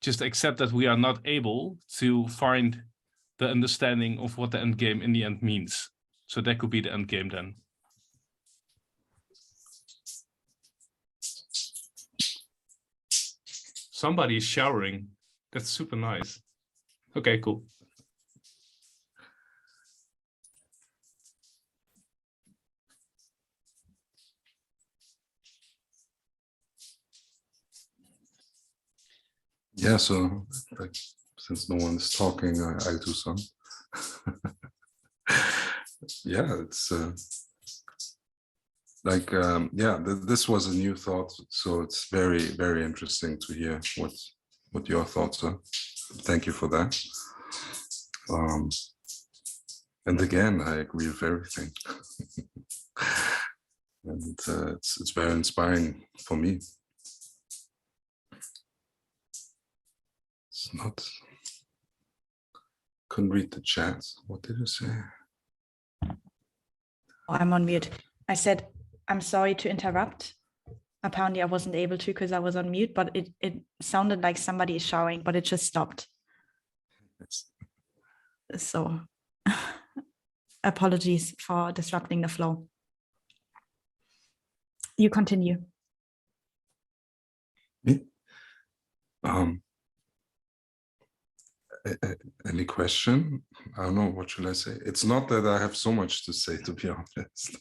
Speaker 4: just accept that we are not able to find the understanding of what the end game in the end means. So that could be the end game then. Somebody is showering. That's super nice. Okay, cool.
Speaker 2: Yeah, so like, since no one is talking, I do some. Yeah, it's like, this was a new thought, so it's very, very interesting to hear what your thoughts are. Thank you for that. And again, I agree with everything. And it's very inspiring for me. It's not, couldn't read the chat. What did you say?
Speaker 1: Oh, I'm on mute. I said, I'm sorry to interrupt. Apparently I wasn't able to because I was on mute, but it sounded like somebody is showering, but it just stopped. So apologies for disrupting the flow. You continue.
Speaker 2: Me? Any question? I don't know, what should I say? It's not that I have so much to say, to be honest.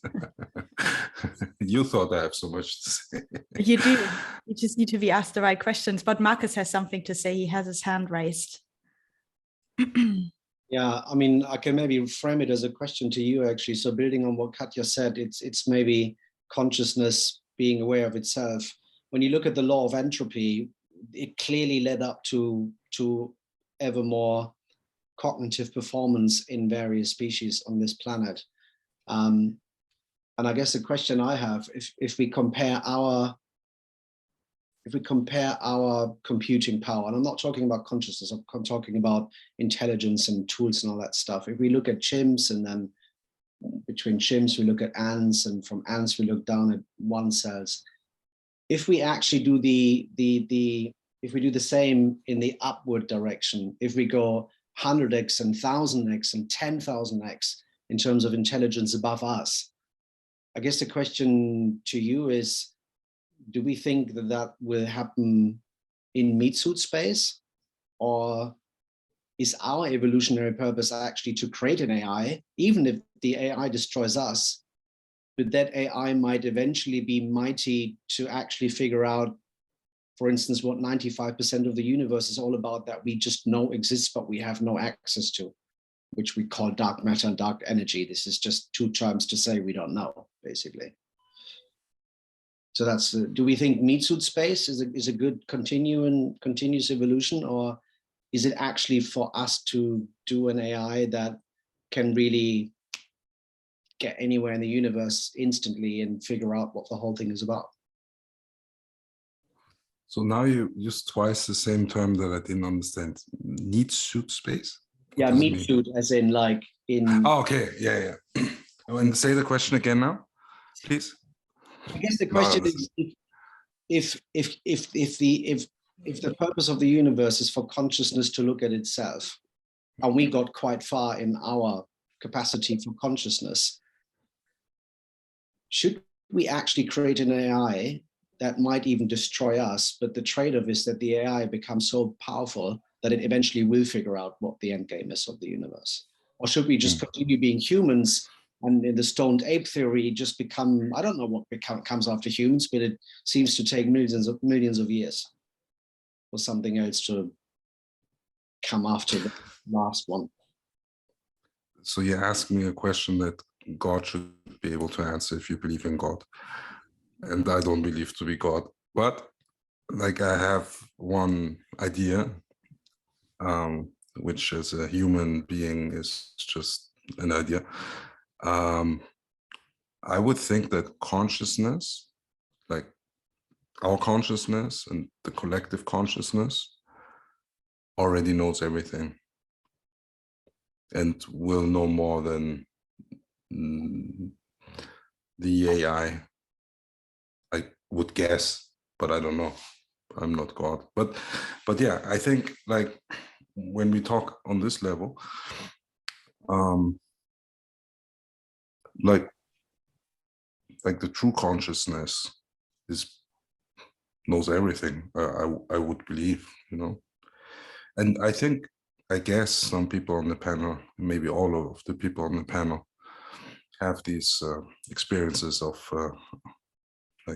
Speaker 2: You thought I have so much to say.
Speaker 1: You do. You just need to be asked the right questions. But Marcus has something to say. He has his hand raised.
Speaker 3: Yeah, I mean, I can maybe frame it as a question to you, actually. So building on what Katja said, it's maybe consciousness being aware of itself. When you look at the law of entropy, it clearly led up to ever more cognitive performance in various species on this planet. And I guess the question I have, if we compare our computing power, and I'm not talking about consciousness, I'm talking about intelligence and tools and all that stuff. If we look at chimps, and then between chimps we look at ants, and from ants we look down at one cells. If we actually do if we do the same in the upward direction, if we go 100x and 1000x and 10,000x in terms of intelligence above us, I guess the question to you is, do we think that that will happen in meat suit space? Or is our evolutionary purpose actually to create an AI, even if the AI destroys us, but that AI might eventually be mighty to actually figure out, for instance, what 95% of the universe is all about, that we just know exists, but we have no access to, which we call dark matter and dark energy. This is just two terms to say we don't know, basically. So that's, do we think meat suit space is a good continuous evolution, or is it actually for us to do an AI that can really get anywhere in the universe instantly and figure out what the whole thing is about?
Speaker 2: So now you used twice the same term that I didn't understand. Meat suit space?
Speaker 3: Yeah, meat suit as in like in...
Speaker 2: Oh, okay, yeah. And say the question again now, please.
Speaker 3: I guess the question is, if the purpose of the universe is for consciousness to look at itself, and we got quite far in our capacity for consciousness, should we actually create an AI that might even destroy us, but the trade-off is that the AI becomes so powerful that it eventually will figure out what the end game is of the universe? Or should we just continue being humans, and in the stoned ape theory just become, I don't know what comes after humans, but it seems to take millions of years for something else to come after the last one.
Speaker 2: So you're asking me a question that God should be able to answer if you believe in God. And I don't believe to be God, but like I have one idea, which as a human being is just an idea. I would think that consciousness, like our consciousness and the collective consciousness, already knows everything and will know more than the AI. I would guess, but I don't know. I'm not God. But yeah, I think like when we talk on this level, like the true consciousness knows everything. I would believe, you know. And I guess some people on the panel, maybe all of the people on the panel, have these experiences of I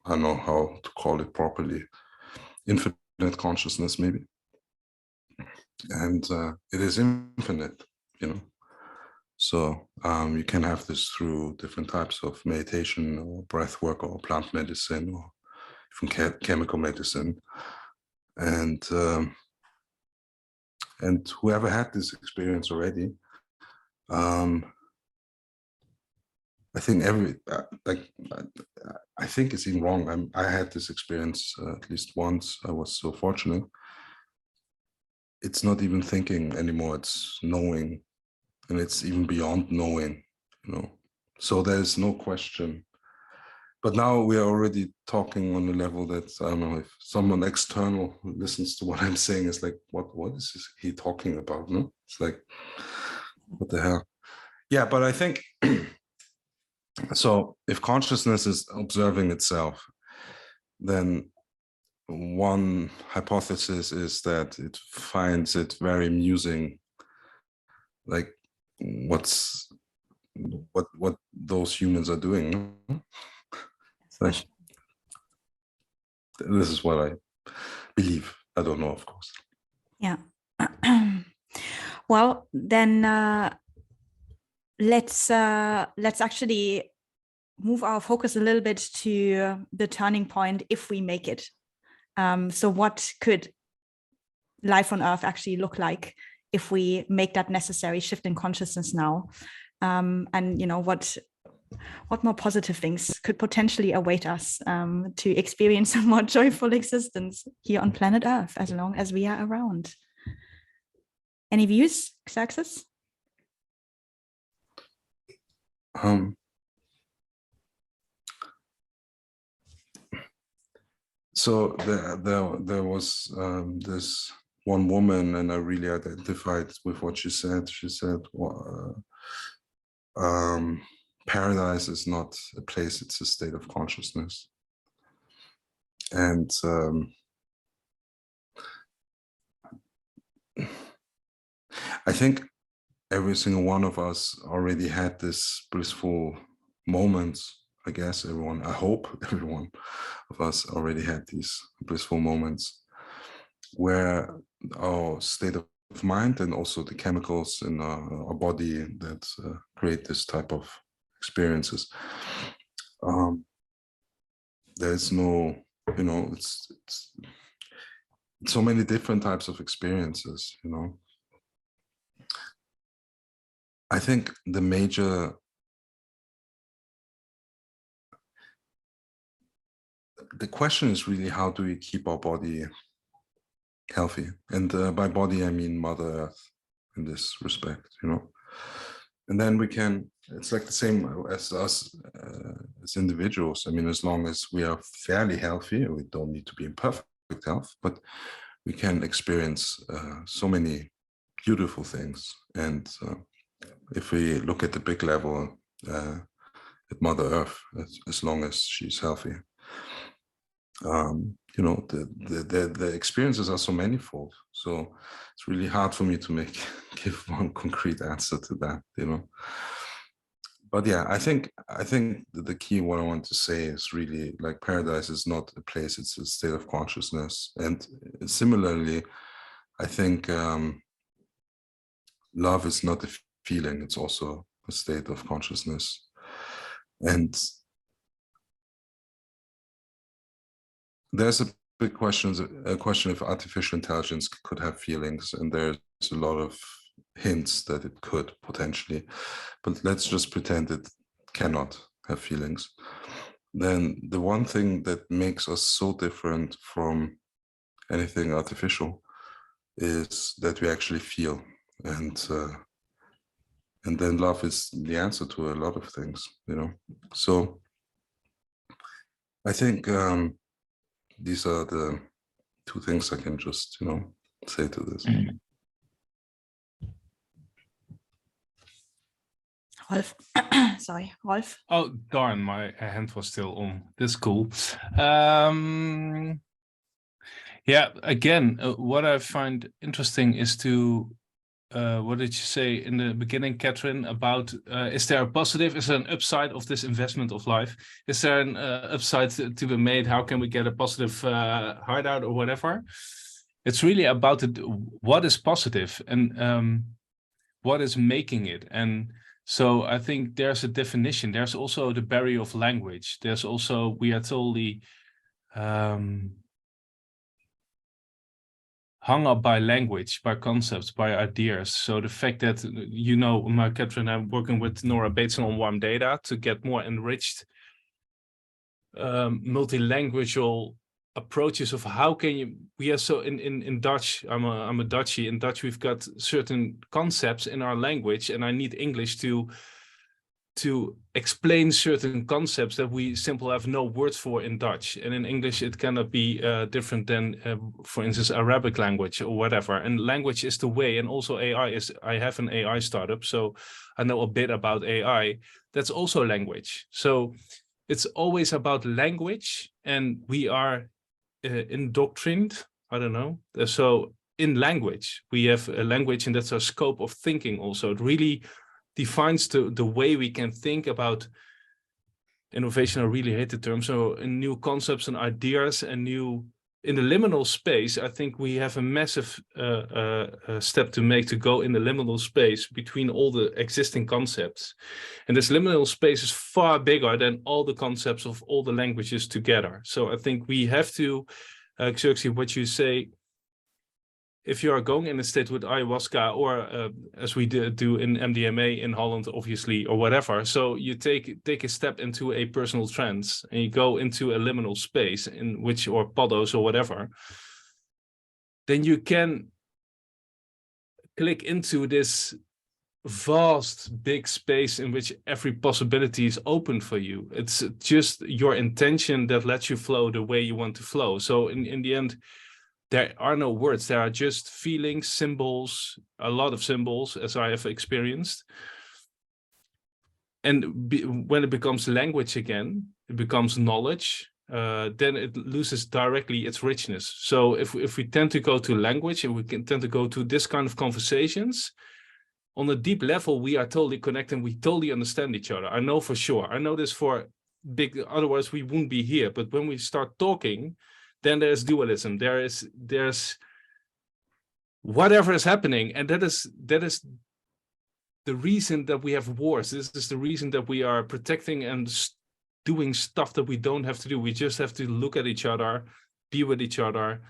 Speaker 2: don't know how to call it properly, infinite consciousness maybe. And it is infinite, you know. So you can have this through different types of meditation or breath work or plant medicine or even chemical medicine. And whoever had this experience already, I think I think it's even wrong. I had this experience at least once. I was so fortunate. It's not even thinking anymore. It's knowing, and it's even beyond knowing, you know. So there's no question. But now we are already talking on a level that I don't know if someone external who listens to what I'm saying is like, what is he talking about? No, it's like, what the hell? Yeah, but I think. So if consciousness is observing itself, then one hypothesis is that it finds it very amusing, like what those humans are doing. Like, this is what I believe. I don't know, of course.
Speaker 1: Yeah. Well, then let's actually move our focus a little bit to the turning point if we make it. So what could life on Earth actually look like if we make that necessary shift in consciousness now. And what more positive things could potentially await us to experience a more joyful existence here on planet Earth, as long as we are around. Any views, Xerxes?
Speaker 2: So there was this one woman, and I really identified with what she said. She said, paradise is not a place, it's a state of consciousness. And I think every single one of us already had this blissful moments. I guess I hope every one of us already had these blissful moments where our state of mind and also the chemicals in our body that create this type of experiences. There's no, it's so many different types of experiences, I think the question is really, how do we keep our body healthy? And by body, I mean Mother Earth in this respect, And then it's like the same as us as individuals. I mean, as long as we are fairly healthy, we don't need to be in perfect health, but we can experience so many beautiful things. And if we look at the big level at Mother Earth, as long as she's healthy, the experiences are so manifold. So it's really hard for me to give one concrete answer to that, But yeah, I think the key, what I want to say is really, like, paradise is not a place, it's a state of consciousness. And similarly, I think love is not a feeling, it's also a state of consciousness. And there's a big question if artificial intelligence could have feelings, and there's a lot of hints that it could potentially, but let's just pretend it cannot have feelings. Then the one thing that makes us so different from anything artificial is that we actually feel, and then love is the answer to a lot of things, So I think these are the two things I can just, say to this.
Speaker 1: Rolf. Sorry, Rolf.
Speaker 4: Oh, darn, my hand was still on. That's cool. Yeah, again, what I find interesting is what did you say in the beginning, Catherine, about is there a positive, is there an upside of this investment of life? Is there an upside to be made? How can we get a positive hideout or whatever? It's really about what is positive and what is making it. And so I think there's a definition. There's also the barrier of language. There's also, we are totally hung up by language, by concepts, by ideas. So the fact that, Catherine, I'm working with Nora Bateson on warm data to get more enriched multilingual approaches of how can you, we are so in Dutch, I'm a Dutchie, in Dutch we've got certain concepts in our language, and I need English to explain certain concepts that we simply have no words for in Dutch. And in English, it cannot be different than, for instance, Arabic language or whatever. And language is the way. And also AI is, I have an AI startup, so I know a bit about AI. That's also language. So it's always about language, and we are indoctrined, I don't know. So in language, we have a language, and that's our scope of thinking also. It really defines the way we can think about innovation. I really hate the term. So in new concepts and ideas and in the liminal space, I think we have a massive step to make to go in the liminal space between all the existing concepts. And this liminal space is far bigger than all the concepts of all the languages together. So I think we have to, Xerxes, what you say, if you are going in a state with ayahuasca, or as we do in MDMA in Holland, obviously, or whatever, so you take a step into a personal trance and you go into a liminal space in which, or podos or whatever, then you can click into this vast big space in which every possibility is open for you. It's just your intention that lets you flow the way you want to flow. So in the end, there are no words, there are just feelings, symbols, a lot of symbols, as I have experienced. And when it becomes language again, it becomes knowledge, then it loses directly its richness. So if we tend to go to language and we can tend to go to this kind of conversations, on a deep level, we are totally connected. We totally understand each other. I know for sure. I know this for big, otherwise we wouldn't be here. But when we start talking, then there's dualism. There's whatever is happening. And that is the reason that we have wars. This is the reason that we are protecting and doing stuff that we don't have to do. We just have to look at each other, be with each other,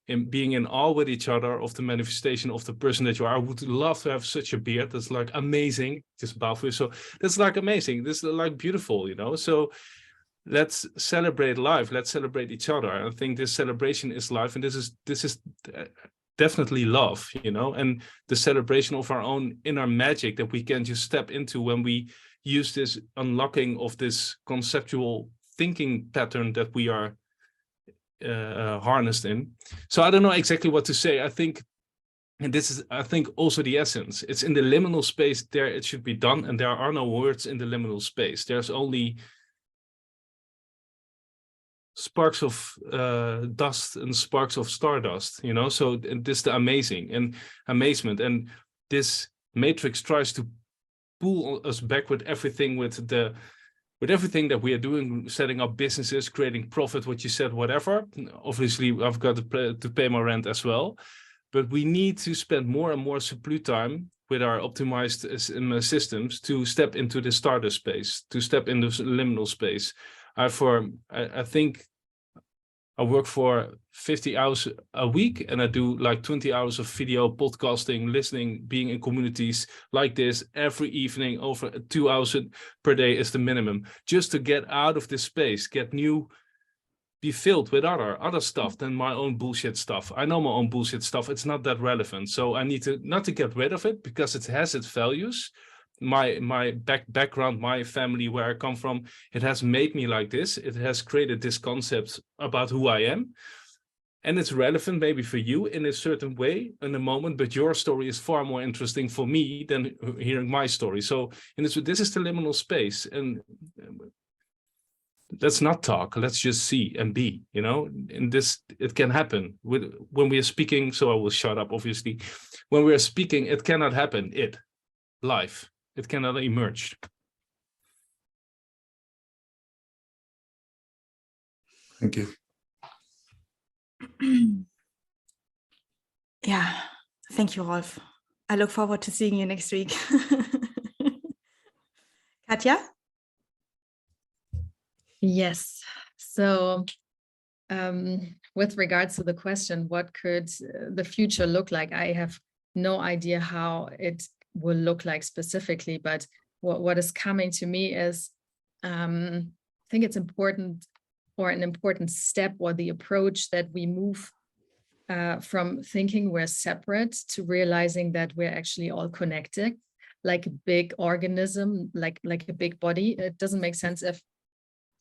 Speaker 4: and being in awe with each other of the manifestation of the person that you are. I would love to have such a beard. That's like amazing. Just bow for you. So that's like amazing. This is like beautiful, you know. So let's celebrate life. Let's celebrate each other. I think this celebration is life, and this is definitely love, you know, and the celebration of our own inner magic that we can just step into when we use this unlocking of this conceptual thinking pattern that we are harnessed in. So I don't know exactly what to say. I think, and this is, I think, also the essence. It's in the liminal space there it should be done, and there are no words in the liminal space. There's only sparks of dust and sparks of stardust, you know. So this is the amazing and amazement, and this matrix tries to pull us back with everything, with everything that we are doing, setting up businesses, creating profit, what you said, whatever. Obviously, I've got to pay my rent as well. But we need to spend more and more supply time with our optimized systems to step into the starter space, to step into liminal space. I think I work for 50 hours a week, and I do like 20 hours of video podcasting, listening, being in communities like this every evening. Over 2 hours per day is the minimum, just to get out of this space, be filled with other stuff than my own bullshit stuff. I know my own bullshit stuff. It's not that relevant. So I need to not to get rid of it, because it has its values. My background, my family, where I come from, it has made me like this. It has created this concept about who I am. And it's relevant maybe for you in a certain way in a moment, but your story is far more interesting for me than hearing my story. So this is the liminal space. And let's not talk, let's just see and be, you know. In this, it can happen when we are speaking. So I will shut up, obviously. When we are speaking, it cannot happen. Life. It cannot emerge.
Speaker 2: Thank you.
Speaker 1: Yeah, thank you, Rolf. I look forward to seeing you next week. Katja?
Speaker 5: Yes. So with regards to the question, what could the future look like? I have no idea how it will look like specifically, but what is coming to me is I think it's important, or an important step, or the approach that we move from thinking we're separate to realizing that we're actually all connected, like a big organism, like a big body. It doesn't make sense if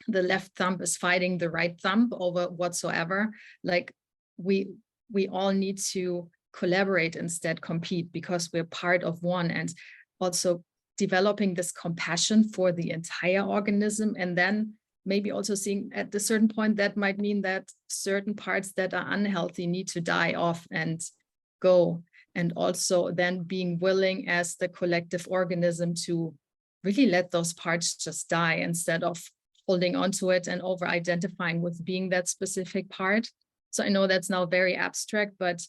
Speaker 5: the left thumb is fighting the right thumb over whatsoever. Like we all need to collaborate, instead compete, because we're part of one. And also developing this compassion for the entire organism, and then maybe also seeing at a certain point that might mean that certain parts that are unhealthy need to die off and go. And also then being willing as the collective organism to really let those parts just die, instead of holding on to it and over identifying with being that specific part. So I know that's now very abstract, but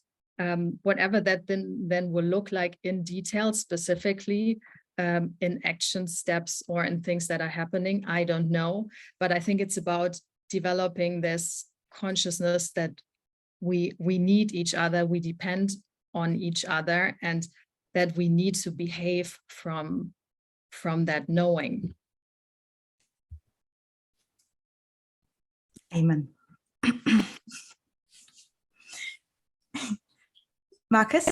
Speaker 5: whatever that then will look like in detail, specifically in action steps or in things that are happening, I don't know. But I think it's about developing this consciousness that we need each other, we depend on each other, and that we need to behave from that knowing.
Speaker 1: Amen. Marcus?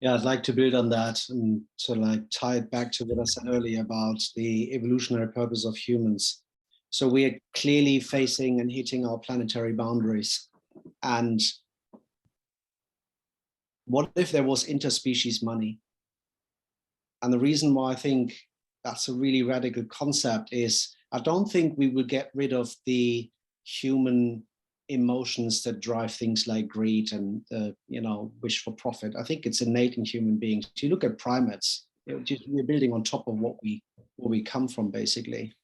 Speaker 3: Yeah, I'd like to build on that and to like tie it back to what I said earlier about the evolutionary purpose of humans. So we are clearly facing and hitting our planetary boundaries. And what if there was interspecies money? And the reason why I think that's a really radical concept is I don't think we will get rid of the human emotions that drive things like greed and wish for profit. I think it's innate in human beings. If you look at primates, we're building on top of what we come from, basically.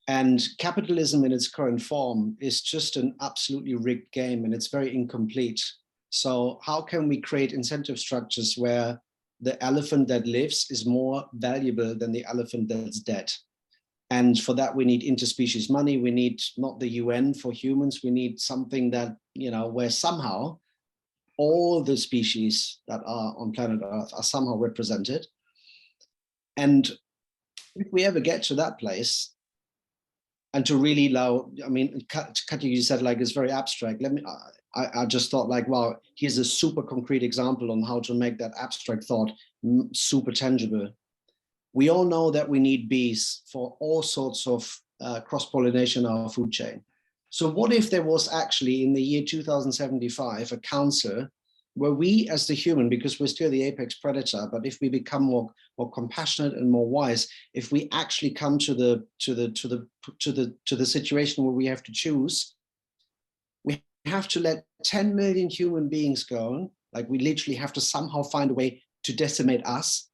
Speaker 3: And capitalism in its current form is just an absolutely rigged game, and it's very incomplete. So how can we create incentive structures where the elephant that lives is more valuable than the elephant that's dead? And for that, we need interspecies money. We need not the UN for humans. We need something that, where somehow all the species that are on planet Earth are somehow represented. And if we ever get to that place, and to really allow, I mean, Katja, you said like it's very abstract. I just thought like, wow, here's a super concrete example on how to make that abstract thought super tangible. We all know that we need bees for all sorts of cross-pollination of our food chain. So what if there was actually in the year 2075 a council where we as the human, because we're still the apex predator, but if we become more compassionate and more wise, if we actually come to the situation where we have to choose, we have to let 10 million human beings go. Like we literally have to somehow find a way to decimate us,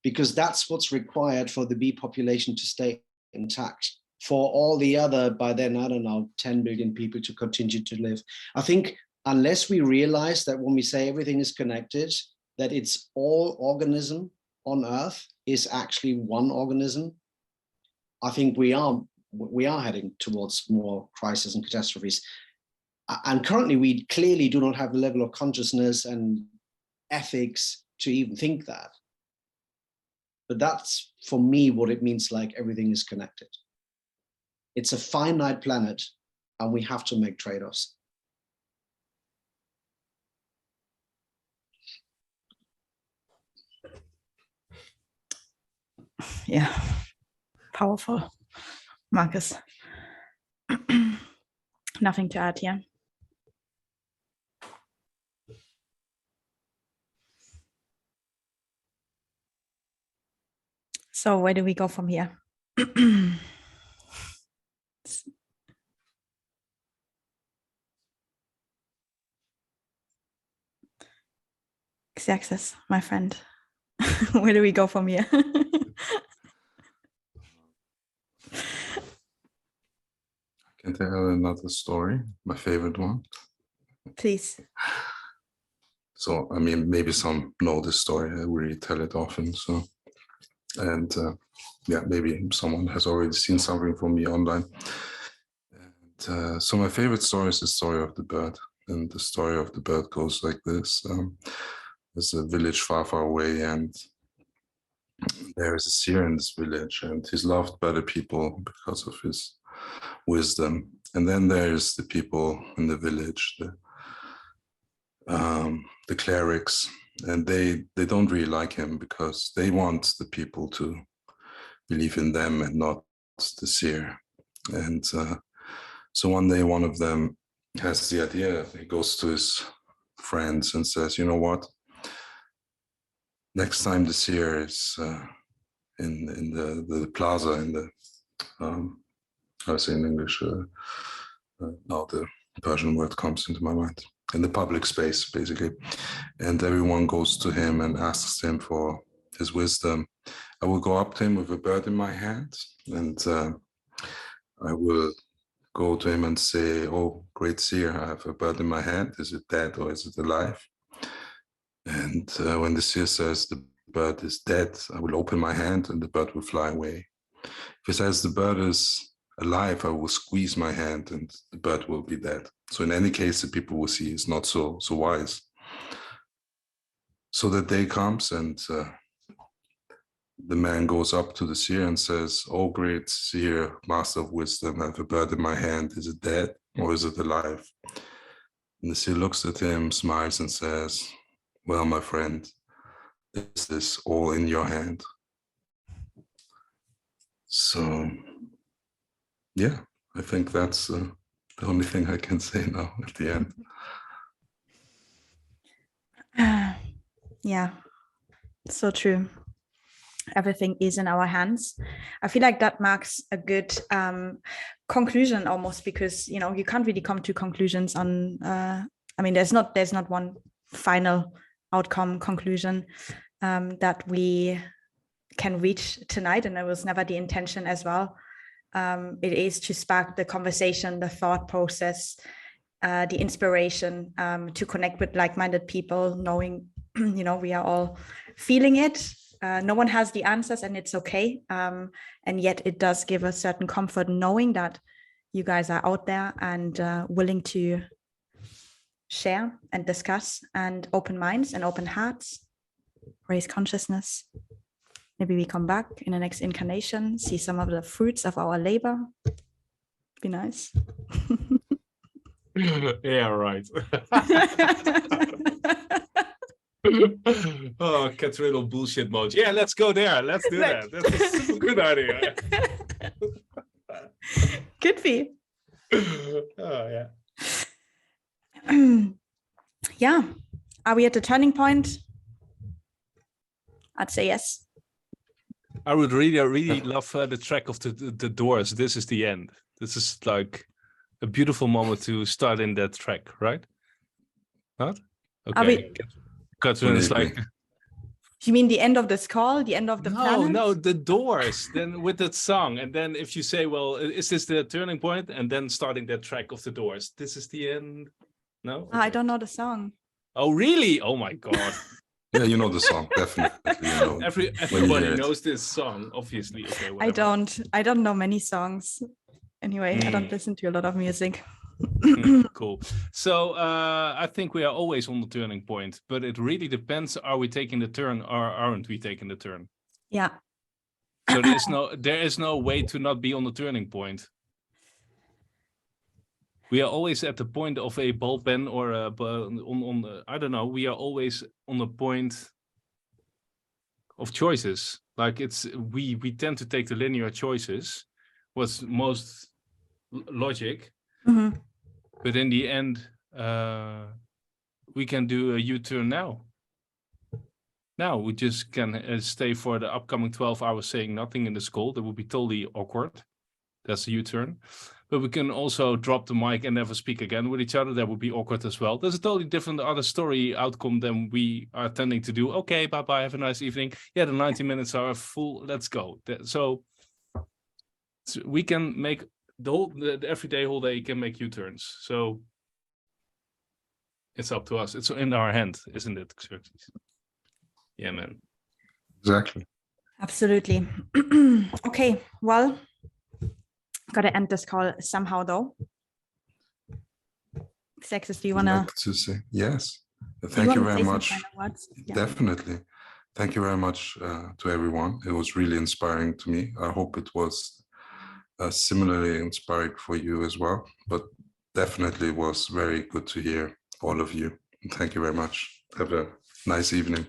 Speaker 3: because that's what's required for the bee population to stay intact. For all the other, by then, I don't know, 10 billion people to continue to live. I think unless we realize that when we say everything is connected, that it's all organism on Earth is actually one organism, I think we are heading towards more crises and catastrophes. And currently, we clearly do not have the level of consciousness and ethics to even think that. But that's, for me, what it means like everything is connected. It's a finite planet, and we have to make trade-offs.
Speaker 1: Yeah, powerful. Marcus. Nothing to add here. So where do we go from here? Xerxes, my friend. Where do we go from here?
Speaker 2: I can tell another story, my favorite one.
Speaker 1: Please.
Speaker 2: So, I mean, maybe some know this story. I really tell it often. So, and yeah, maybe someone has already seen something from me online. And so my favorite story is the story of the bird. And the story of the bird goes like this. There's a village far, far away, and there is a seer in this village, and he's loved by the people because of his wisdom. And then there's the people in the village, the clerics, and they don't really like him because they want the people to believe in them and not the seer. And so one day one of them has the idea. He goes to his friends and says, you know what, next time the seer is in the plaza, in the how to say in English, now the Persian word comes into my mind, in the public space, basically, and everyone goes to him and asks him for his wisdom, I will go up to him with a bird in my hand, and I will go to him and say, oh, great seer, I have a bird in my hand. Is it dead or is it alive? And when the seer says the bird is dead, I will open my hand and the bird will fly away. If he says the bird is alive, I will squeeze my hand and the bird will be dead. So in any case, the people will see is not so wise. So that day comes, and the man goes up to the seer and says, "Oh, great seer, master of wisdom, I have a bird in my hand. Is it dead or is it alive?" And the seer looks at him, smiles, and says, "Well, my friend, this is all in your hand." So, yeah, I think that's the only thing I can say now at the end.
Speaker 1: Yeah, so true. Everything is in our hands. I feel like that marks a good conclusion almost, because, you know, you can't really come to conclusions on, I mean, there's not one final outcome conclusion that we can reach tonight. And it was never the intention as well. It is to spark the conversation, the thought process, the inspiration, to connect with like-minded people, knowing, you know, we are all feeling it. No one has the answers, and it's okay. And yet it does give a certain comfort knowing that you guys are out there and willing to share and discuss, and open minds and open hearts, raise consciousness. Maybe we come back in the next incarnation, see some of the fruits of our labor. Be nice.
Speaker 4: Yeah, right. Oh, Catherine bullshit mode. Yeah, let's go there. Let's do that. That's a super good idea.
Speaker 1: Could be.
Speaker 4: Oh, yeah.
Speaker 1: Yeah. Are we at the turning point? I'd say yes.
Speaker 4: I would really love the track of the Doors. This is the end. This is like a beautiful moment to start in that track, right? Not? Okay. Catherine is like...
Speaker 1: You mean the end of this call? The end of the planet?
Speaker 4: No, the Doors. Then with that song. And then if you say, well, is this the turning point? And then starting that track of the Doors. This is the end. No? Okay.
Speaker 1: I don't know the song.
Speaker 4: Oh, really? Oh, my God.
Speaker 2: Yeah, you know the song, definitely. You know,
Speaker 4: everybody knows this song, obviously. Okay,
Speaker 1: I don't know many songs. Anyway, I don't listen to a lot of music.
Speaker 4: Cool. So I think we are always on the turning point, but it really depends. Are we taking the turn or aren't we taking the turn?
Speaker 1: Yeah.
Speaker 4: So there is no way to not be on the turning point. We are always at the point of a ball pen or I don't know. We are always on the point of choices. Like we tend to take the linear choices, what's most logic.
Speaker 1: Mm-hmm.
Speaker 4: But in the end, we can do a U-turn now. Now we just can stay for the upcoming 12 hours saying nothing in the school. That would be totally awkward. That's a U-turn. But we can also drop the mic and never speak again with each other. That would be awkward as well. There's a totally different other story outcome than we are tending to do. Okay, bye-bye, have a nice evening. Yeah, the 90 minutes are full. Let's go. So we can make the everyday whole day can make U-turns. So it's up to us. It's in our hand, isn't it, Xerxes? Yeah, man.
Speaker 2: Exactly.
Speaker 1: Absolutely. Okay, well, gotta end this call somehow though. Xerxes, do you wanna
Speaker 2: like to say yes? Thank you very much.
Speaker 1: Yeah.
Speaker 2: Definitely. Thank you very much to everyone. It was really inspiring to me. I hope it was similarly inspiring for you as well, but definitely was very good to hear all of you. Thank you very much. Have a nice evening.